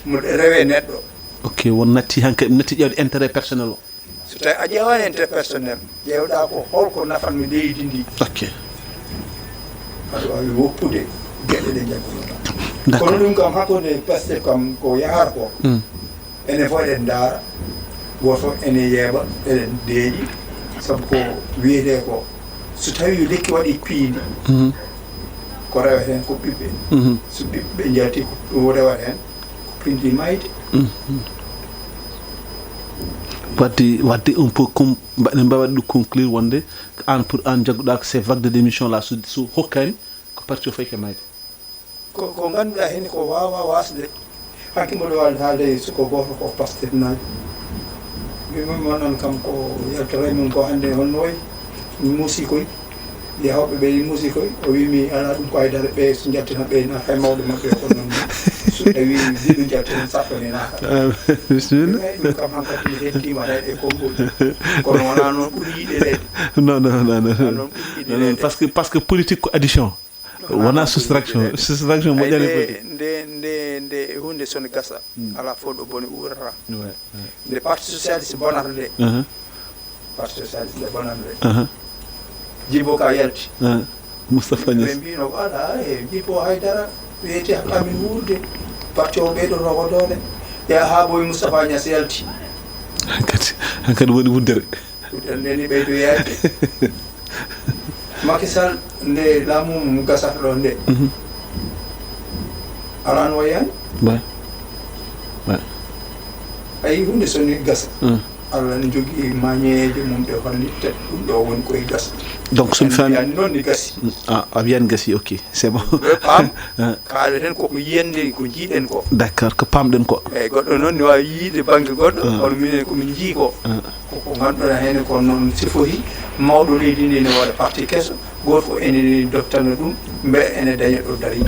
mo rewe neɗɗo ok won natti hanke natti ƴewde intérêt personnel o so tawi a ƴewani intérêt personnel ƴewɗa ko holko nafanmi leydi ndi ok aɗa wawi woppude geɗe ɗe jaggunoɗa kono ɗum kam hakkude Pastef kam ko yahata ko enen fof eɗen daara goto fof ene yeeɓa eɗen deeƴi sabu ko wiyete ko so tawi lekki waɗi piindi ko rewa hen ko ɓiɓɓe so ɓiɓɓe jati ko rewat hen ko pindi mayde wadde un peu comme mbaɗen mbawaɗi ɗum conclure wonde an pour an jagguɗa ko ces vagues de démission là so hokkani ko parti o fayi ke mayde ko ganduɗa hen ko wawa wasde hakkimoɗo walde haalde soko goto ko Pastef naji mimma noon kam ko yaltere mum ko hande honno way muusi koy yahawɓe ɓe muusi koy o wimi ala ɗum ko haydara ɓe so jaltina ɓe na hay mawɗo mabɓe ko noon so tawi jiɗu jaltina sappo ni naka bisimilla ɗum kam hankkadi mi hettima reyɗe konngol kono wona noon ɓuuri yiɗe leyde non parce que politique ko addition wona soustraction moƴƴani politique nde hunde sone gasa ala fof ɗo bone urata nde parti socialiste bonata nde parti socialiste nde bonata nde Djibo ka yalti Moustapha Niass ɓe mbino ala Djibo haydara wiyete amin wurde parti o ɓeydoto ko doole ya ha boy Moustapha Niass yalti hankadi woni wuddere nde ni ɓeydo yaade Macky Sall nde laamum gasata ɗo nde ala no wayani ayi hunde soni gasa Allah ne jogii mañeeje mum ɗe hollitta ɗum ɗo woni koye gasa donc somi faami noon ni gasi a wiyani gasi ok c'est bon paam kaaleten koko yiyande ko jiiɗen ko d'accord ko pamɗen ko eyyi goɗɗo noon ne wawi yiide banggue goɗɗo kono minen komin jii ko koko ganduɗa hen ko noon sifoyi mawɗo leydi ndi ne waɗa parti kesso goto fof ene dottana ɗum mbe ene daña ɗo dari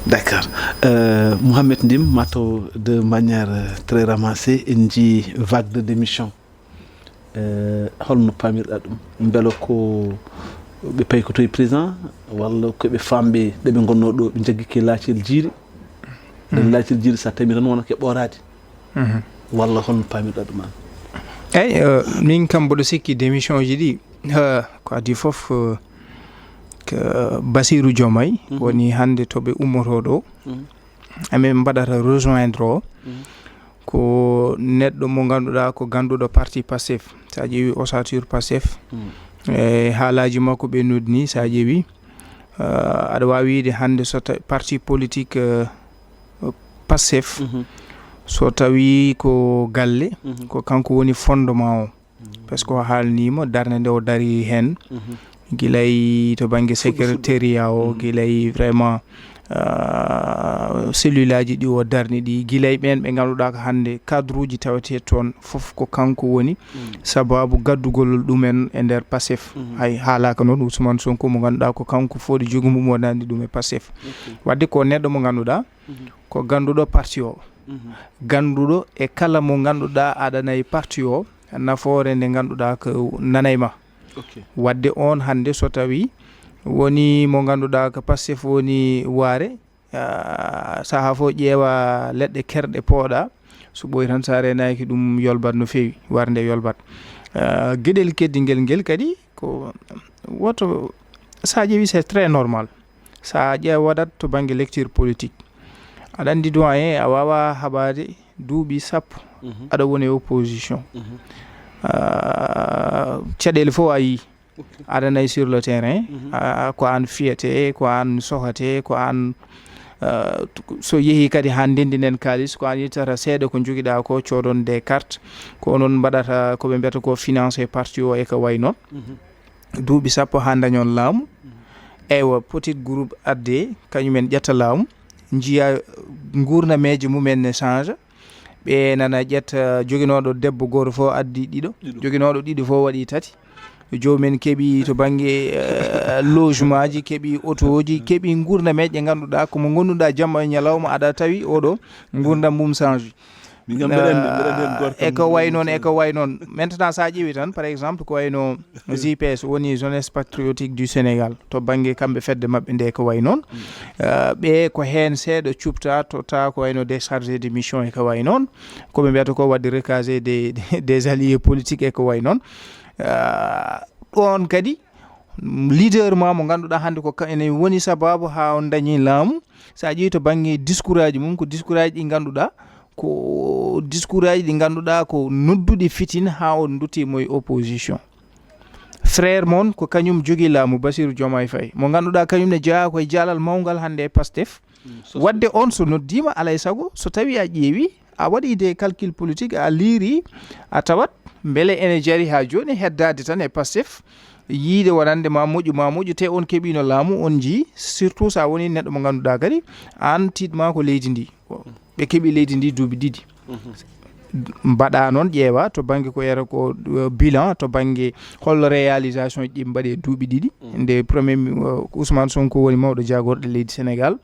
d'accord Mouhamed Ndim mato de manière très ramassée en jii vague de démission holno pamirɗa ɗum beelo ko ɓe paykotoye président walla koɓe famɓe ɗeɓe gonno ɗo ɓe jaggui laacel jiiri ɗen laacel jiiri sa tami tan wona ke ɓorade walla holno pamirɗa ɗum an eyyi min kam mboɗo sikki démission ji ɗi ko adi foof ko Bassirou Diomaye woni hande toɓe ummoto ɗo amin mbaɗata rejoindre o ko neɗɗo mo ganduɗa ko ganduɗo parti Pastef sa ƴeewi ossature Pastef e haalaji makko ɓe noddini sa ƴeewi aɗa wawi wiide hande so parti politique Pastef so tawi ko galle ko kanko woni fondement o par ce que o haalnima darde nde o dari hen guilay to banggue secrétariat o guilay vraiment cellule aji ɗi o darni ɗi guilay ɓen ɓe ganduɗa ko hande cadre uji tawete toon foof ko kanko woni sababu gaddugol ɗumen e nder Pastef hay haalaka noon Ousmane Sonko mo ganduɗa ko kanko foɗi jogi mum o nandi ɗum e Pastef wadde ko neɗɗo mo ganduɗa ko ganduɗo parti o ganduɗo e kala mo ganduɗa aɗanayi parti o nafoore nde ganduɗa ko nanayma wadde on hande so tawi woni mo ganduɗa ko Pastef woni waare saaha fo ƴeewa leɗɗe kerɗe pooɗa so ɓoyi tan sa renaki ɗum yolbat no fewi warde yolbat gueɗel keddiguel ngel kadi ko woto sa ƴeewi c'est très normal sa ƴeewa waɗat to banggue lecture politique aɗa andi doyen a wawa haɓade duuɓi sappo aɗa woni opposition caɗele fof a yi aɗa nayi sur le terrain ko an fiyete ko an sohate ko an so yeehi kadi ha ndendinen kalis ko an yettata seeɗa ko joguiɗa ko coodon des cartes ko noon mbaɗata koɓe mbiyata ko financé parti o e ko way noon duuɓi sappo ha dañon laamu eywa petit groupe adde kañumen ƴetta laamu jiiya gurnameje mumen ne change ɓe nana ƴetta joguinoɗo debbo goto fof addi ɗiɗo joguinoɗo ɗiɗi fof waɗi tati jomumen keeɓi to banggue logement ji keeɓi auto ji keeɓi gurnameje ɗe ganduɗa komo gonnuɗa jamma e ñalawma aɗa tawi oɗo gurdam mum change eko way noon maintenant sa ƴeewi tan par exemple ko wayno JPS woni jeunesse patriotique du Sénégal to banggue kamɓe fedde mabɓe nde ko way noon ɓe ko hen seeɗa cupta to ta ko wayno déchargé de mission e ko way noon koɓe mbiyata ko wadde recasé des alliés politiques e ko way noon ɗon kadi leader ma mo ganduɗa hande ko ene woni sababu ha on dañi laamu sa ƴeewi to banggue discours aji mum ko discours aji ɗi ganduɗa ko discours aji ɗi ganduɗa ko nodduɗi fitina ha on duttimo e opposition frère mon ko kañum jogi laamu Bassirou Diomaye Faye mo ganduɗa kañum ne jeeya koye jaalal mawgal hande e Pastef wadde on so noddima alay sago so tawi a ƴeewi a waɗi des calcul politique a liiri a tawat beele ene jari ha joni heddade tan e Pastef yiide waɗande ma moƴƴu te on keeɓino laamu on jii surtout sa woni neɗɗo mo ganduɗa kadi an tiɗma ko leydi ndi ɓe keeɓi leydi ndi duuɓi ɗiɗi mbaɗa noon ƴeewa to banggue ko yara ko bilan to banggue hol réalisation ji mbaɗe duuɓi ɗiɗi nde premier Ousmane Sonko woni mawɗo jagorɗo leydi Sénégal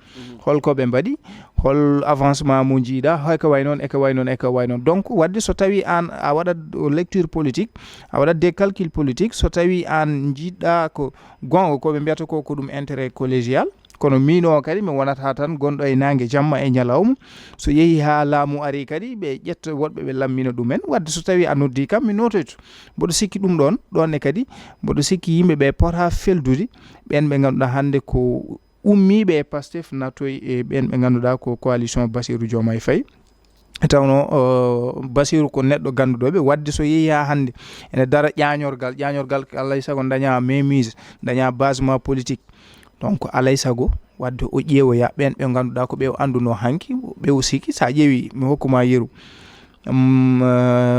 holkoɓe mbaɗi hol avancement mo jiiɗa eko way noon donc wadde so tawi an a waɗat lecture politique a waɗat des calcul politique so tawi an jiiɗɗa ko gonga koɓe mbiyata ko ɗum intérêt collégial kono mino kadi mi wonata tan gonɗo e nangue jamma e ñalawma so yeehi ha laamu ari kadi ɓe ƴetta woɗɓe ɓe lammina ɗumen wadde so tawi a noddi kam mi notoyto mboɗo sikki ɗum ɗonne kadi mboɗo sikki yimɓeɓe pota feldude ɓen ɓe ganduɗa hande ko ummiɓe e Pastef natoy e ɓen ɓe ganduɗa ko coalition Bassirou Diomaye Faye tawno Bassirou ko neɗɗo ganduɗoɓe wadde so yeehi ha hande ene dara ƴañorgal alay saago daña mainmise daña basement politique donc alay sago wadde o ƴeewoya ɓen ɓe ganduɗa ko ɓe anduno hanki ɓe o sikki sa ƴeewi mi hokkuma yeru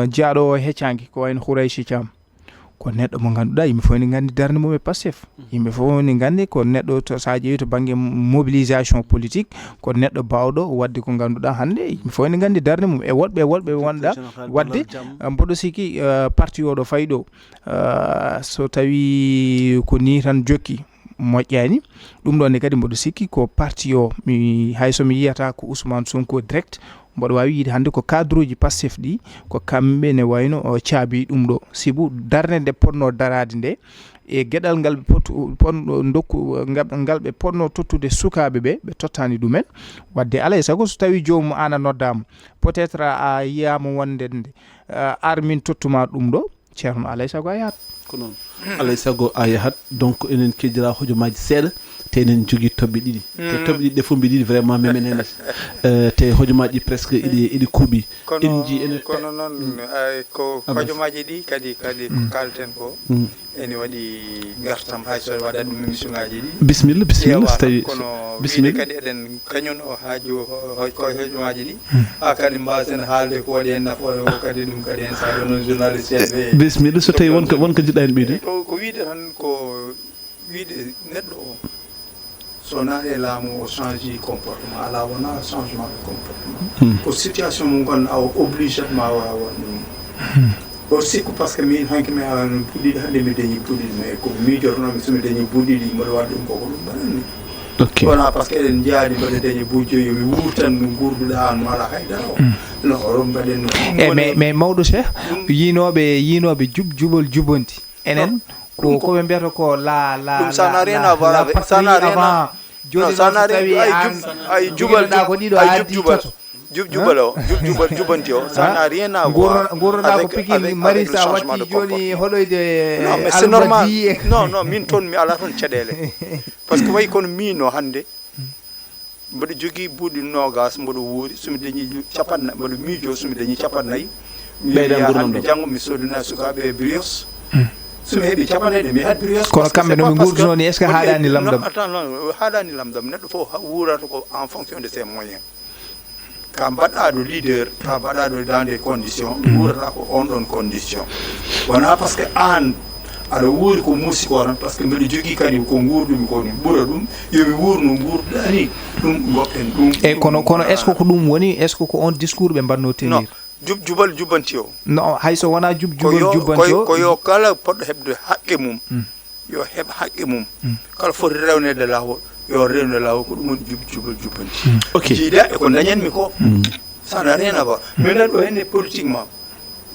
jaaɗo o heccanki ko wayno Khouraychi Thiam ko neɗɗo mo ganduɗa yimɓe fof ne gandi darde mum e Pastef yimɓe fof ne gandi ko neɗɗo to sa ƴeewi to banggue mobilisation politique ko neɗɗo bawɗo wadde ko ganduɗa hande yimɓe fof ne gandi darde mum e woɗɓe wonɗa wadde mboɗo sikki parti oɗo fayi ɗo so tawi ko ni tan jokki moƴƴani ɗum ɗon ne kadi mboɗo sikki ko parti o mi hayso mi yiyata ko Ousmane Sonko direct mboɗo wawi yiide hande ko cadre uji Pastef ɗi ko kamɓe ne wayno caabi ɗum ɗo sibu darde nde ponno darade nde e gueɗal ngal ngal ɓe ponno tottude sukaɓe ɓe tottani ɗumen wadde alay sago so tawi jomum an a noddama peut être a yiyama wonde nde armin tottuma ɗum ɗo ceerno alay sago a yahat ko noon alay sago a yahat donc enen keddira hojomaji seeɗa te enen jogui tobɓe ɗiɗi te tobɓe ɗiɗi ɗe fof mbi ɗiɗi vraiment memen hen te hojomaji presque iɗi kuuɓi kono noon ko hojomaji ɗi kadi ko kalten ko ene waɗi gartam hay so waɗat ɗum émission ngaji ɗi bisimilla so tawi kono wiide kadi eɗen kañon o haaju koye hojomaji ɗi ha kadi mbasen haalde ko waɗi hen nafoore o kadi ɗum kadi hen sa noon journaliste ɓe bisimilla so tawi wonko jiɗɗa hen ɓeyde ko wiide tan ko wiide neɗɗo o so naɗe laamu o change comportement ala wona changement de comportement ko situation mo gonɗa o oblige ma wawa won ɗum o sikku par ce que min hanki mi awan puɗɗiɗi hande mi dañi puɗɗiɗi mais ko mijotonomi somi dañi buuɗiɗi mboɗo waɗa ɗum koko ɗum mbaɗanni wona par ce que eɗen jaadi mbaɗa dañi buujoyo mi wurtan no gurduɗa an mala haydara o non oɗon mbaɗen mais mawɗo Cheikh yinoɓe juɓol juɓonti enen koɓe mbiyata ko ɗum ça n'a rien à voir avec ça n'a rien à joni so tawi ay jubalɗa ko ɗiɗo addi tato jubanti o ça n'a rien à voir gurɗa ko Pikine Marissa watti joni hoɗoyde non mais c'est normal non min toon mi ala toon caɗele par ce que wayi kono min o hande mboɗo jogui buuɗi nogas mboɗo wuuri somi dañi capannayi mboɗo miijo somi dañi capannayyi mi hande janggo mi sodina sukaɓe brios somi heeɓi capannayyi mi heeɗ brios kono kamɓe noɓe gurdunoni est ce que haɗani lamdam haɗani lamdam neɗɗo fof wuurata ko en fonction de ses moyens ka mbaɗɗaɗo leader ka mbaɗaɗo dans des conditions wuurata ko on ɗon condition wona par ce que an aɗa wuuri ko muusi ko tan par ce que mbiɗa jogui kadi ko guurɗumi ko ɗum ɓuura ɗum yomi wuurno guurɗani ɗum goppen ɗum e kono est ce que ko ɗum woni est ce que ko on discours ɓe mbanno tenir jubal jubanti o non hayso wona jubal jubanti o ko yo kala poɗɗo heɓde haqqe mum yo heɓ haqqe mum kala foti rewnede lawol yo rewne lawol ko ɗum woni jubal jubanti jiiɗa e ko dañanmi ko ça n'a rien à voir minen ɗo henne politiquement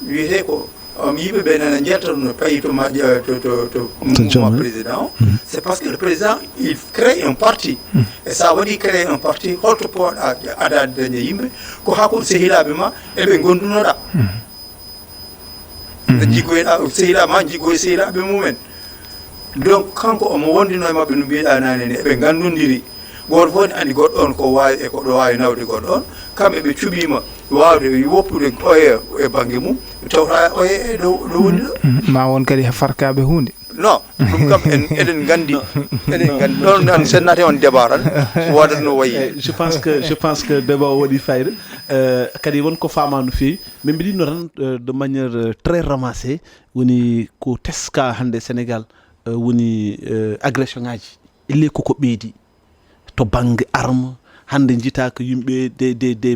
wiyete ko yimɓe ɓe nana jetta no payi to mouvement président c'est parce que le président il crée un parti et ça waɗi créé un parti holto poɗa adade dañe yimɓe ko hakkude sehilaɓe ma eɓe gondunoɗa jiggoyɗa sehilaɓe ma jiggoye sehilaɓe mumen donc kanko omo wondino e mabɓe no mbiɗa nane ni eɓe gandodiri goto fof ne andi goɗɗo on ko wawi e koɗo wawi nawde goɗɗo on kamɓe ɓe cuɓima wawde woppude oye e banggue mum tawta oye e ɗo woni ɗo ma won kadi farkaɓe hunde non ɗum kam eɗen gandi ɗon nan sen nati on débat tan wodat no wayi. Je pense que débat waɗi fayida kadi wonko fama no fewi min mbiɗino tan de manière très ramassée woni ko teska hande Sénégal woni agression ngaji elle koko ɓeydi to banggue arme hande jita ko yimɓe de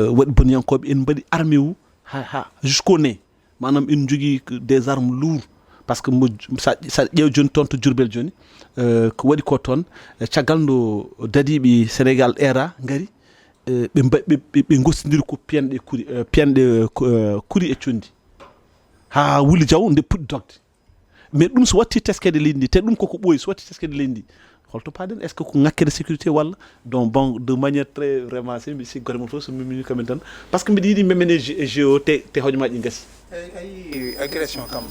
waɗi boniyankoɓe en mbaɗi armé wu ha jusqu'au nez manam en jogui des armes lourdes parce que sa ƴeew joni toon to Diourbel joni ko waɗi ko toon caggal ndo dadiɓe Sénégal era gari ɓe gostodiri ko piyanɗe kuri e condi ha Wuli Diaw nde puɗɗi dogde mais ɗum so watti teskede leydi ndi te ɗum koko ɓooyi so watti teskede leydi ndi holto paden est ce que ko ngakkede sécurité walla donc bon de manière très vraiment c'est mi siggore mo fof so mimini kamen tan par ce que mbiɗa yiiɗi memene géo te hojomaji gasi ay agression kam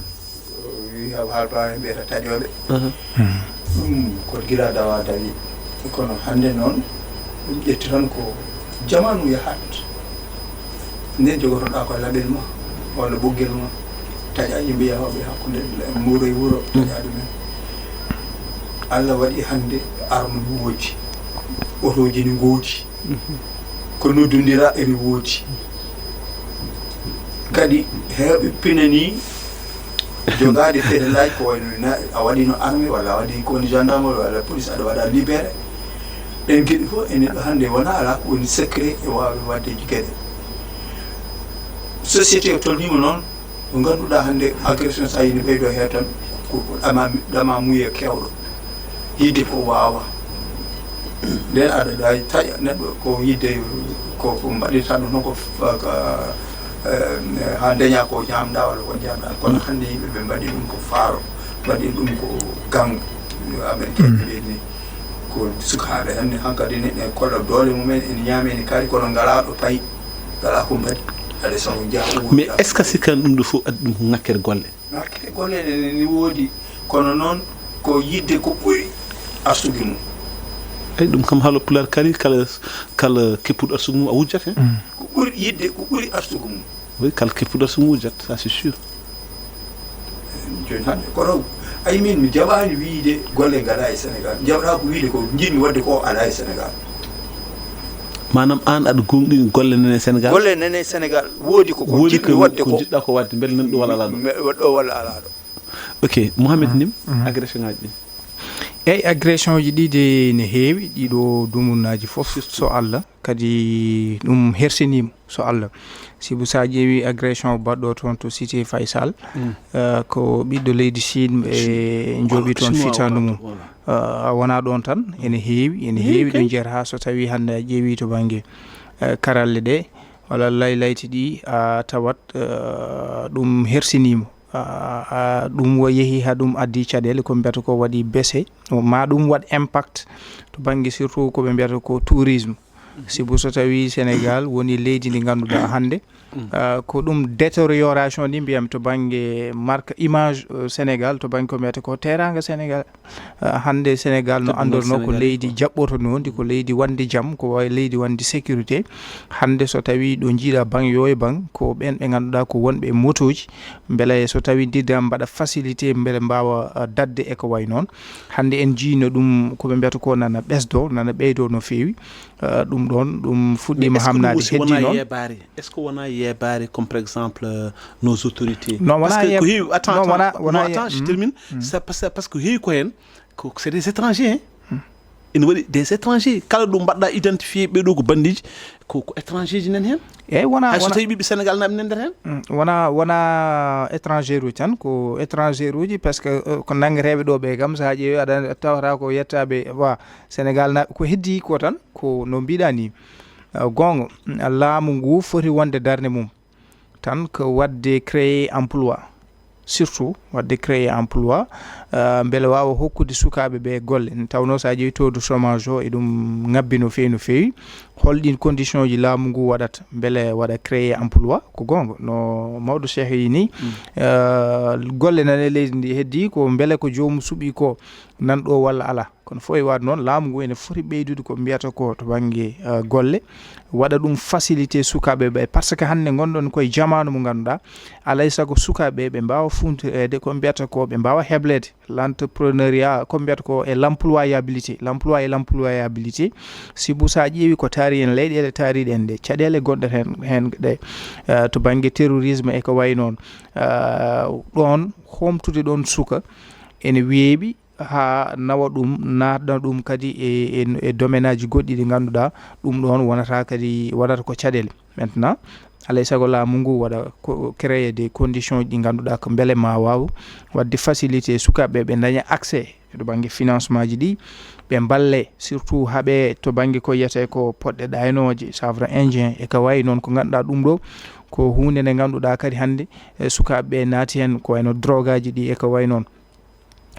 wi haalpare mbiyata taƴoɓe ɗum ko gila dawa dawi kono hande noon ɗum ƴetti tan ko jamanu yahat nde jogotoɗa ko laɓel ma walla ɓoggel ma taƴa yimɓe yahoɓe hakkude muuro e wuuro taƴa ɗumen Allah waɗi hande arme woodi otoji ne goodi ko noddodira ene woodi kadi heewɓe pinani jogaade fedelaji ko wayno a waɗino armé walla a waɗi koni gendarmerie walla police aɗa waɗa libéré ɗen geɗe fof ene ɗo hannde wona ala ko woni secret e wawi waddeji gueɗe société o tolnima noon ko ngannduɗa hannde agression so yini ɓeydo he tan ko ɗama muye kewɗo yidde ko wawa nden aɗa ɗa taƴa neɗɗo ko yidde ko mbaɗirta ɗum noon ko ha daña ko ñamɗa walla ko jamɗa kono hannde yimɓe ɓe mbaɗi ɗum ko faaro mbaɗi ɗum ko gang américain ɓe ni ko sukaɓe hannde hankkadi neɗɗo kolla doole mumen ene ñaami ene kaari kono ngala ɗo payi ngala ko mbaɗi aɗa sago jaa mais est ce que sikkan ɗum ɗo fof addi ɗum ko ngakkere golle ngakkere golle ne woodi kono noon ko yidde ko ɓuri arsugue mum eyi ɗum kam haalo pular kari kala keppuɗo arsugue mum a wujjat hen ko ɓuri yidde ko ɓuri arsugue mum oui kala keppuɗo arsugue mum wujjat ça c'est sûr joni hannde kono ay min mi jaɓani wiide golle ngala e Sénégal jaɓɗa ko wiide ko jinmi wadde ko ala e Sénégal manam an aɗa gonɗini golle nene Sénégal golle nene Sénégal woodi ko jinmi wadde ko jiɗɗa ko wadde beele nan ɗo walla ala ɗo ɗo walla ala ɗo ok Mouhamed Nim agression ngaji ɗi eyyi agression ji ɗiɗi ne heewi ɗiɗo dumunaji fof so Allah kadi ɗum hersinima so Allah sibu sa ƴeewi agression baɗɗo toon to cité Faysal ko ɓiɗɗo leydi Chine ɓe jooɓi toon fitandu mum wona ɗon tan ene heewi ɗo jeer ha so tawi hande a ƴeewi to banggue karalle ɗe walla laylayti ɗi a tawat ɗum hersinima ɗum yeehi ha ɗum addi caɗele ko mbiyata ko waɗi baissé ma ɗum waɗ impact to banggue surtout koɓe mbiyata ko tourisme sibu so tawi Sénégal woni leydi ndi ganduɗa hande ko ɗum détérioration ɗi mbiyam to banggue marque image Sénégal to banggue ko mbiyata ko teranga Sénégal hande Sénégal no andorno ko leydi jaɓɓoto nondi ko leydi wande jaam ko way leydi wande sécurité hande so tawi ɗo jiiɗa bang yo e bang ko ɓen ɓe ganduɗa ko wonɓe e motoji beele so tawi didda mbaɗa facilité beele mbawa dadde e ko way noon hande en jiino ɗum koɓe mbiyata ko nana ɓesdo nana ɓeydo no fewi ɗum ɗon ɗum fuɗɗima hamnade heddi noon est ce que wona yebare comme par exemple nos autorités non parce que ko heewi attends je termine parce que heewi ko hen ko c'est des étrangers ene waɗi des étrangers kala ɗum mbaɗɗa identifié ɓeɗo ko bandiji ko étranger ji nan hen eyyi wona so tawi ɓiɓe Sénégal naɓe nan nder hen wona étranger uji tan ko étranger uji par ce que ko nanggueteɓe ɗo ɓe kam sa ƴeewi aɗa tawata ko yettaɓe wa Sénégal naɓe ko heddi ko tan ko no mbiɗa ni gonga laamu ngu foti wonde darde mum tan ko wadde créer emploi surtout wadde créer emploi beele wawa hokkude sukaɓe ɓe golle tawno sa ƴeewi taux de chômage o e ɗum ngabbi no fewi holɗin condition ji laamu ngu waɗata beele waɗa créer emploi ko gonga no mawɗo cheikh yi ni golle nane leydi ndi heddi ko beele ko jomum suuɓi ko nanɗo walla ala kono fof e waade noon laamu ngu ene foti ɓeydude ko mbiyata ko to banggue golle waɗa ɗum facilité sukaɓe ɓe par ce que hannde gonɗon koye jamanu mo ganduɗa alay saago sukaɓe ɓe mbawa funtirede ko mbiyata ko ɓe mbawa heblede l'entrepreneuriat ko mbiyata ko e l'employabilité l'emploi et l'employabilité sibu sa ƴeewi ko taari en leyɗele taariɗen ɗe caɗele gonɗen hen ɗe to banggue terrorisme e ko way noon ɗon homtude ɗon suka ene weeɓi ha nawa ɗum natna ɗum kadi e domaine aji goɗɗi ɗi ganduɗa ɗum ɗon wonata kadi waɗata ko caɗele maintenant alay saago laamu ngu waɗa créer des conditions ɗi ganduɗa ko beele ma waw wadde facilité sukaɓe ɓe daña accès to banggue financement ji ɗi ɓe balle surtout haaɓe to banggue ko yiyete ko poɗɗe ɗaynoje savre indien e ko wayi noon ko ganduɗa ɗum ɗo ko hunde nde ganduɗa kadi hannde sukaɓe naati hen ko wayno drogue aji ɗi e ko way noon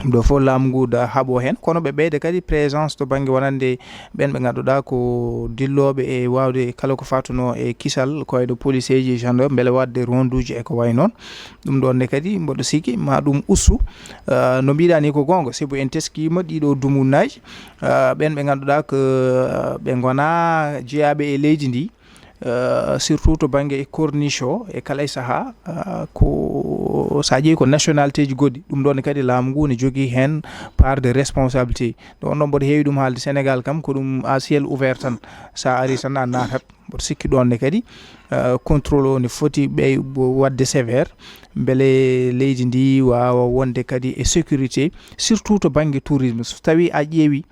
ɗo fof laamu ngu da haaɓo hen kono ɓe ɓeyde kadi présence to banggue wonande ɓen ɓe ganduɗa ko dilloɓe e wawde kala ko fatuno e kisal ko wayno police ji gendarme beele wadde ronduji e ko way noon ɗum ɗon ne kadi mboɗo sikki ma ɗum ussu no mbiɗa ni ko gonga sibo en teskima ɗiɗo dumunnaji ɓen ɓe ganduɗa ko ɓe gona jeeyaɓe e leydi ndi surtout to banggue e corniche o e kala e saaha ko sa ƴeewi ko nationalité ji goɗɗi ɗum ɗon kadi laamu ngu ne jogui hen part de responsabilité ɗon ɗon mboɗo heewi ɗum haalde Sénégal kam ko ɗum à ciel ouvert tan sa ari tan a natat mboɗo sikki ɗon ne kadi contrôle o ne foti ɓey wadde sévère beele leydi ndi wawa wonde kadi e sécurité surtout to banggue tourisme so tawi a ƴeewi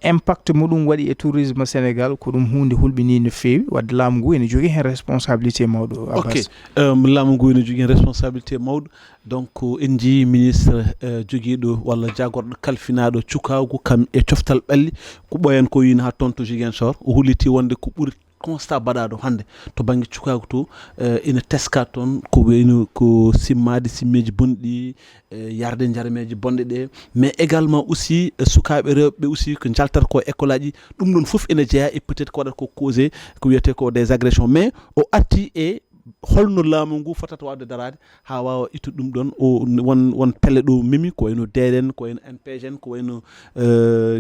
impact muɗum waɗi e tourisme Sénégal ko ɗum hunde hulɓini no fewi wadde laamu ngu ene jogui hen responsabilité mawɗo Abbas. Laamu ngu ene jogui hen responsabilité mawɗo donc en jii ministre joguiɗo walla jagorɗo kalfinaɗo cukagu kam e coftal ɓalli ko ɓoyan ko wino ha toon to Ziguinchor o hulliti wonde ko ɓuuri constat baɗaɗo hannde to banggue cukagu to ina teska toon ko wayno ko simmade simmeji bonɗi yarde jarameji bonɗe ɗe mais également aussi sukaɓe rewɓe aussi ko jaltata ko école aji ɗum ɗon foof ene jeeya et peut être ko waɗata ko causé ko wiyete ko des agressions mais o atti e holno laamu ngu fotata wawde darade ha wawa ittude ɗum ɗon o won pelle ɗo mimi ko wayno DDN ko wayno NPGN ko wayno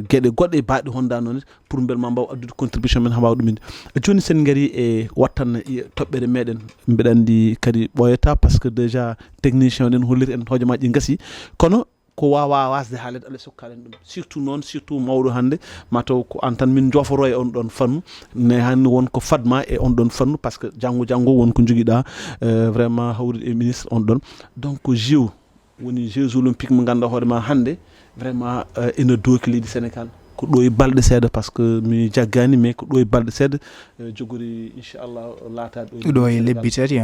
gueɗe goɗɗe baɗɗe honda noon pour beel ma mbaw addude contribution men ha wawa ɗuminde joni sen gari e wattan toɓɓere meɗen mbeɗa andi kadi ɓoyata par ce que déjà technicien ɗen holliri en hojomaji gasi kono ko wawa wasde haalede Allah sokkalen ɗum surtout noon surtout mawɗo hannde mataw ko an tan min joforo e on ɗon fannu ne hannde wonko fadma e on ɗon fannu par ce que janggo wonko joguiɗa vraiment hawrude e ministre on ɗon donc JO woni Jeux olympiques mo ganduɗa hoorema hannde vraiment ene dooki leydi Sénégal ko ɗo e balɗe seeɗa par ce que mi jaggani mais ko ɗo e balɗe seeɗa jogori inchallah laatade ɗo e lebbi tati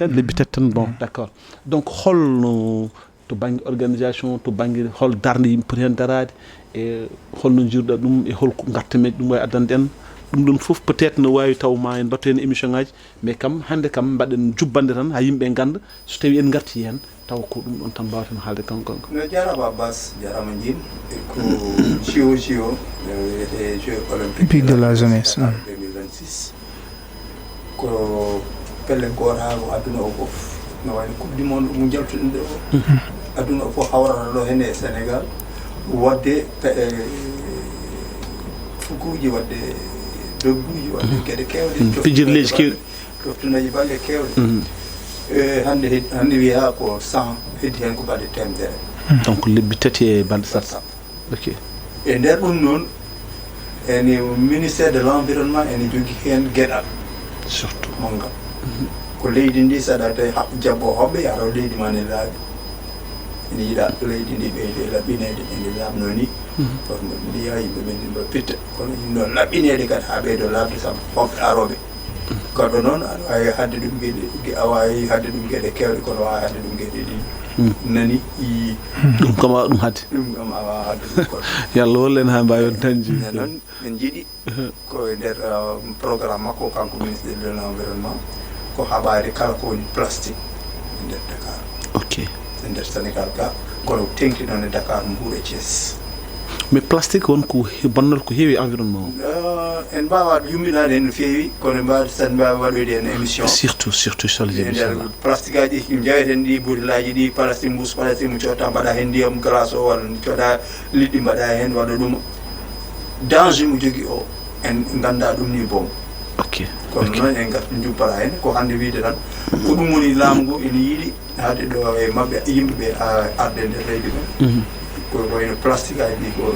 lebbi tati tan bon d'accord donc holno to banggue organisation to banggue hol darde yimɓe poti hen darade e holno jirɗa ɗum e holko gartameji ɗum wawi addande en ɗum ɗon foof peut être no wawi taw ma en mbattu hen émission ngaji mais kam hande kam mbaɗen jubbande tan ha yimɓe ganda so tawi en garti hen taw ko ɗum ɗon tan mbawten haalde kanko no jarama Abbas jarama jin e ko JO wiyete Jeux olympique de la jeunesse 2026 ko pelle gotago aduna o foof no wayno coupe du monde mo jaltuɗen ɗe o aduna o fof hawrata ɗo hen e Sénégal wadde fukuji wadde dogguji wadde gueɗe kewɗe pijirleji kewɗi toftunaji balɗe kewɗe hande wiya ko 100 heddi hen ko balɗe temedere donc lebbi tati e balɗe sata ok e nder ɗum noon ene ministére de l'environnement ene jogui hen gueɗal surtout mangam ko leydi ndi saɗa tawi jabbo hoɓɓe yataw leydi ma ne laaɓi ene yiiɗa leydi ndi ɓeyde laɓɓinede ene laabno ni kono mbiya yimɓe ɓen mba pitta kono yimɗo laɓɓinede kadi ha ɓeydo laabde saabu hoɓɓe aroɓe koɗo noon aɗa wawi hadde ɗum gueɗe a wawi hadde ɗum gueɗe kewɗe kono wawi hadde ɗum gueɗe ɗi nani yi ɗum kam awa ɗum hadde ɗum kam a wawa hadde ɗum kono yallah wolla en ha mbawi on dañji noon min jiiɗi koye nder programme makko kanko ministre de l'environnement ko haɓade kala ko woni plastique e nder Dakar ok e nder Sénégal ga kono tengti noon e Dakar Mbour e Thiès mais plastique won ko bonnal ko heewi environnement en mbawa yumminaade hen no feewi kono mbawa tan mbawa waɗoyde hen émission surtout sur les émissions plastique aji jaweten ɗi butillaji ɗi plastique mousse plastique mo cotta mbaɗa hen ndiyam glace o walla coɗa liɗɗi mbaɗa hen waɗa ɗum danger mo jogui o en ganda ɗum ni boom ok kono noon en garti jumpara hen ko hande wiide tan ko ɗum woni laamu ngu ene yiiɗi haade ɗo e mabɓe yimɓeɓe arde nder leydi men ko wayno plastique aji ɗi ko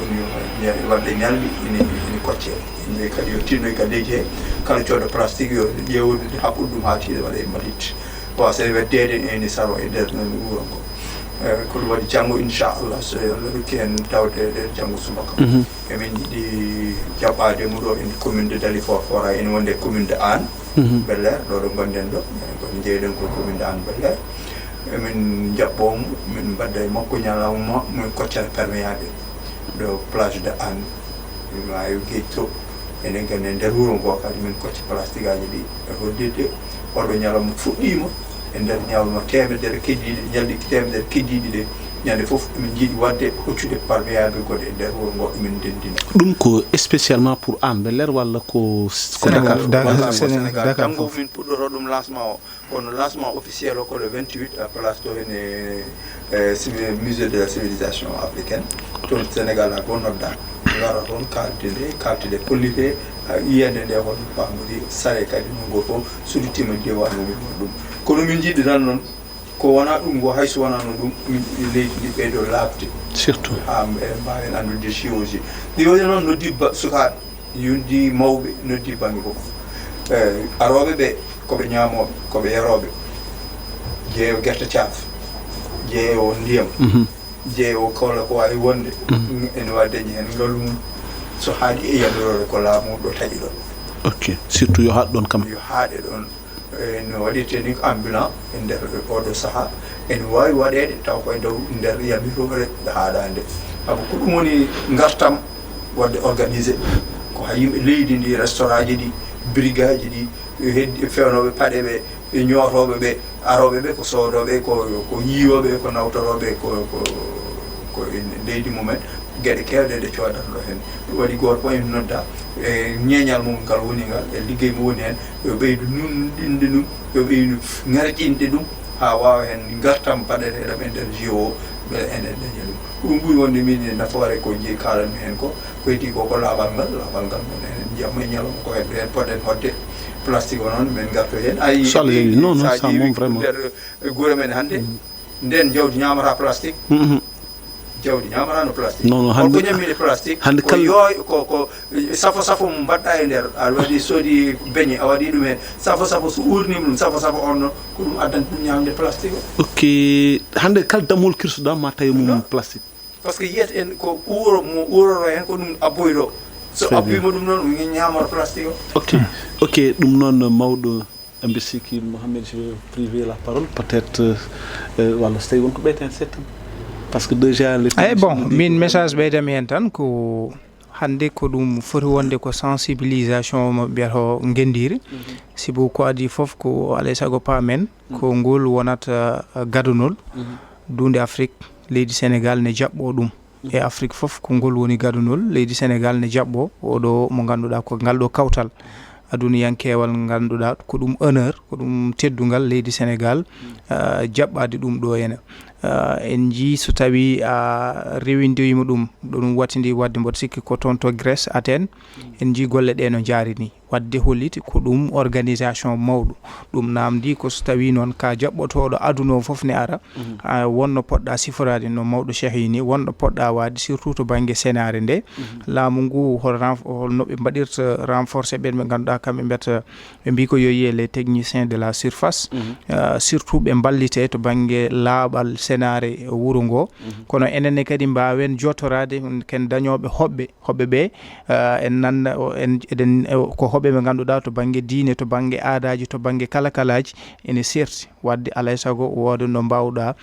wadde ñalɗi ene kocce yimɓe kadi yo tinnoy galleji he kala cooɗo plastique yo ƴeewude haɓɓude ɗum ha tiiɗe waɗa e mbalit wasa weddede ene saro e nder non wuuro ngo ko ɗum waɗi janngo inchallah so Allah rokki en tawde janngo subaka emin jiiɗi jaɓɓade mu ɗo en commune de Dalifort Fora ene wonde commune de Hann Bel-Air ɗo gonɗen ɗo kono jeeyɗen ko commune de Hann Bel-Air emin jaɓɓomo min mbadda e makko ñalawma min koccata perméable ɗo plage de Hann maayo gueej to enen gandi e nder wuuro ngo kadi min kocca plastique aji ɗi e hoddidde oɗo ñalawma fuɗɗima e nder ñalawma temedere keddiɗe ñalɗi temedere keddiɗi ɗe ñande fof emin jiiɗi wadde hoccude perméable goɗe e nder wuuro ngo emin dendina ɗum ko spécialement pour Hann Bel-Air walla ko Sénégal janggo min puɗɗoto ɗum lancement o kono lancement officiel o ko le 28 à place to ene musée de la civilisation africaine toon Sénégal a gonnodda ngara toon kaltide kollite yiyande nde hono pamori sare kadi no go fof suditima diwano min ɗum kono min jiiɗi tan noon ko wona ɗum go hayso wonano ɗum leydi ndi ɓeyɗo laabde surtout ha mbawen andude géologie ɗi woni noon noddi sukaɓe yundi mawɓe noddi banggue fof aroɓe ɓe koɓe ñamoɓe koɓe yaroɓe jeeyo guerte caaf jeeyo ndiyam jeeyo kala ko wawi wonde ene wawi dañi hen ngaalu mum so haaɗi e yamlorore ko laamu ɗo taƴi ɗon ok surtout yo haɗ ɗon kam yo haaɗe ɗon no waɗirte ni ko ambulant e nder oɗo saaha ene wawi waɗede taw koye dow nder yamirore haaɗande saabu ko ɗum woni gartam wadde organisé ko ha yimɓe leydi ndi restaurant ji ɗi brigade ji ɗi heddi fewnoɓe paɗe ɓe e ñootoɓe ɓe aroɓe ɓe ko soodoɓe ko yiiwoɓe ko nawtoroɓe ko leydi mumen gueɗe kewɗe ɗe coɗata ɗo hen ɗum waɗi goto fof en nodda e ñeñal mum ngal woni ngal e liggey mo woni hen yo ɓeydu nunɗinde ɗum yo ɓeydu ŋarƴinde ɗum ha wawa hen gartam paɗeteɗam e nder JO beele enen daña ɗum ɓuuri wonde min e nafoore ko jeeyi kalanmi hen ko koyti ko laaɓal ngal mon enen jiyatma e ñalawma ko heddo hen poɗɗen hodde plastique o noon min garto hen ayi ça moom vraiment nder guure men hannde nden jawdi ñamata plastique jawdi ñamarano plastique holko ñammide plastique ko yooy ko safo mo mbaɗɗa e nder aɗa waɗi soodi beñe a waɗi ɗum hen safo so urnima ɗum safo on noon ko ɗum addanta ɗum ñamde plastique o ok hande kala damol kirsuɗa ma tawi mum plastique par ce que yiyata en ko mo uroro hen ko ɗum abboyɗo so abbima ɗum noon ɗum ñamata plastique o ok ɗum noon mawɗo mbi sikki Mohamed je vais priver la parole peut-être walla so tawi wonko ɓeyten settan parce que déjà bon min message ɓeydami hen tan ko hande ko ɗum foti wonde ko sensibilisation mo mbiyata gendiri sibu ko adi foof ko alay saago paamen ko ngol wonata gadunol dunde Afrique leydi Sénégal ne jaɓɓo ɗum e Afrique foof ko ngol woni gadunol leydi Sénégal ne jaɓɓo oɗo mo ganduɗa ko ngal ɗo kawtal aduniyankewal ganduɗa ko ɗum honneur ko ɗum teddungal leydi Sénégal jaɓɓade ɗum ɗo henna en jii so tawi a rewindoyima ɗum ɗum wattidi wadde mboɗo sikki ko toon to Grèce Athènes en jii golle ɗe no jaari ni wadde holliti ko ɗum organisation mawɗo ɗum namdi ko so tawi noon ka jaɓɓotoɗo aduna o foof ne ara wonno poɗɗa siforade no mawɗo Cheikh ni wonno poɗɗa wade surtout to banggue sénare nde laamu ngu holno ɓe mbaɗirta renforcé ɓen ɓe ganduɗa kamɓe mbiyata ɓe mbi ko yo yiye les techniciens de la surface surtout ɓe ballite to banggue laaɓal sénare wuuro ngo kono enenne kadi mbawen jottorade ken dañoɓe hoɓɓe ɓe en nanda eɗen ko hoɓɓe ɓe ganduɗa to banggue diine to banggue aadaji to banggue kalaji ene serti wadde alay saago woda no mbawɗa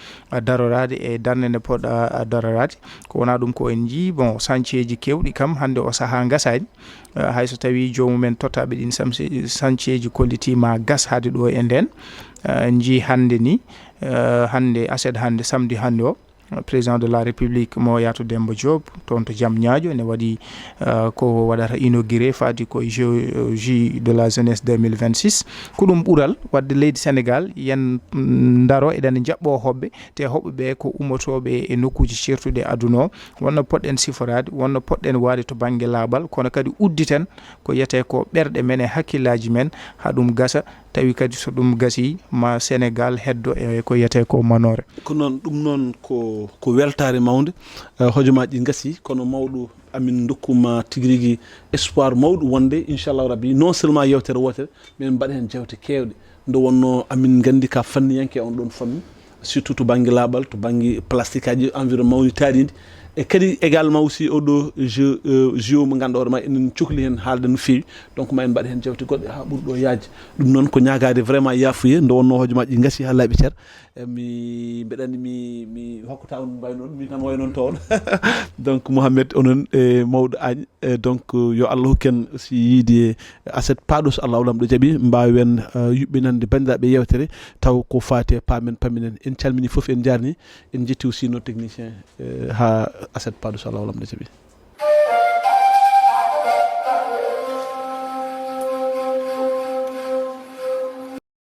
darorade e darde nde poɗɗa darorade ko wona ɗum ko en jii bon chantier ji kewɗi kam hande o saaha gasani hayso tawi jomumen tottaɓe ɗin chantier ji kollitima gas haade ɗo e nden en jii hande ni hande aset hande samedi hande o président de la république mo Yatou Demba Diop toon to Diamniadio ne waɗi ko waɗata inauguré fadi koye J de la jeunesse 2026 ko ɗum ɓuural wadde leydi Sénégal yen daro eɗen jaɓɓo hoɓɓe te hoɓɓe ɓe ko ummotoɓe e nokkuji certuɗe aduna o wonno poɗɗen siforade wonno poɗɗen wade to banggue laaɓal kono kadi udditen ko yete ko ɓerɗe men e hakkillaji men ha ɗum gasa tawi kadi so ɗum gasi ma Sénégal heddo e ko yete ko manore ko noon ɗum noon ko weltare mawde hojomaji gasi kono mawɗo amin dokkuma tigui rigui espoir mawɗo wonde inchallahu rabbi non seulement yewtere wotere mais mbaɗa hen jewte kewɗe nde wonno amin gandi ka fanniyanke on ɗon fammi surtout to banggue laaɓal to banggue plastique aji environnement uji taɗidi e kadi également aussi oɗo jeu mo ganduɗa hoorema enen cohli hen haalde no fewi donc ma en mbaɗa hen jewte goɗɗe ha ɓuuri ɗo yaaji ɗum noon ko ñagade vraiment yafuye nde wonno hojomaji gasi ha laaɓi ceer mi mbeɗa andi mi hokkata on mbay noon min tan way noon toon donc Mouhamed onon e mawɗo Agne donc yo Allah hokken aussi yiide aset paɗo so Allah lamɗo jaaɓi mbawen yuɓɓinande bandiraɓe yewtere taw ko fate pamen paminen en calmini foof en jarni en jetti aussi nos technicien ha aset paɗo so Allah lamɗo jaaɓi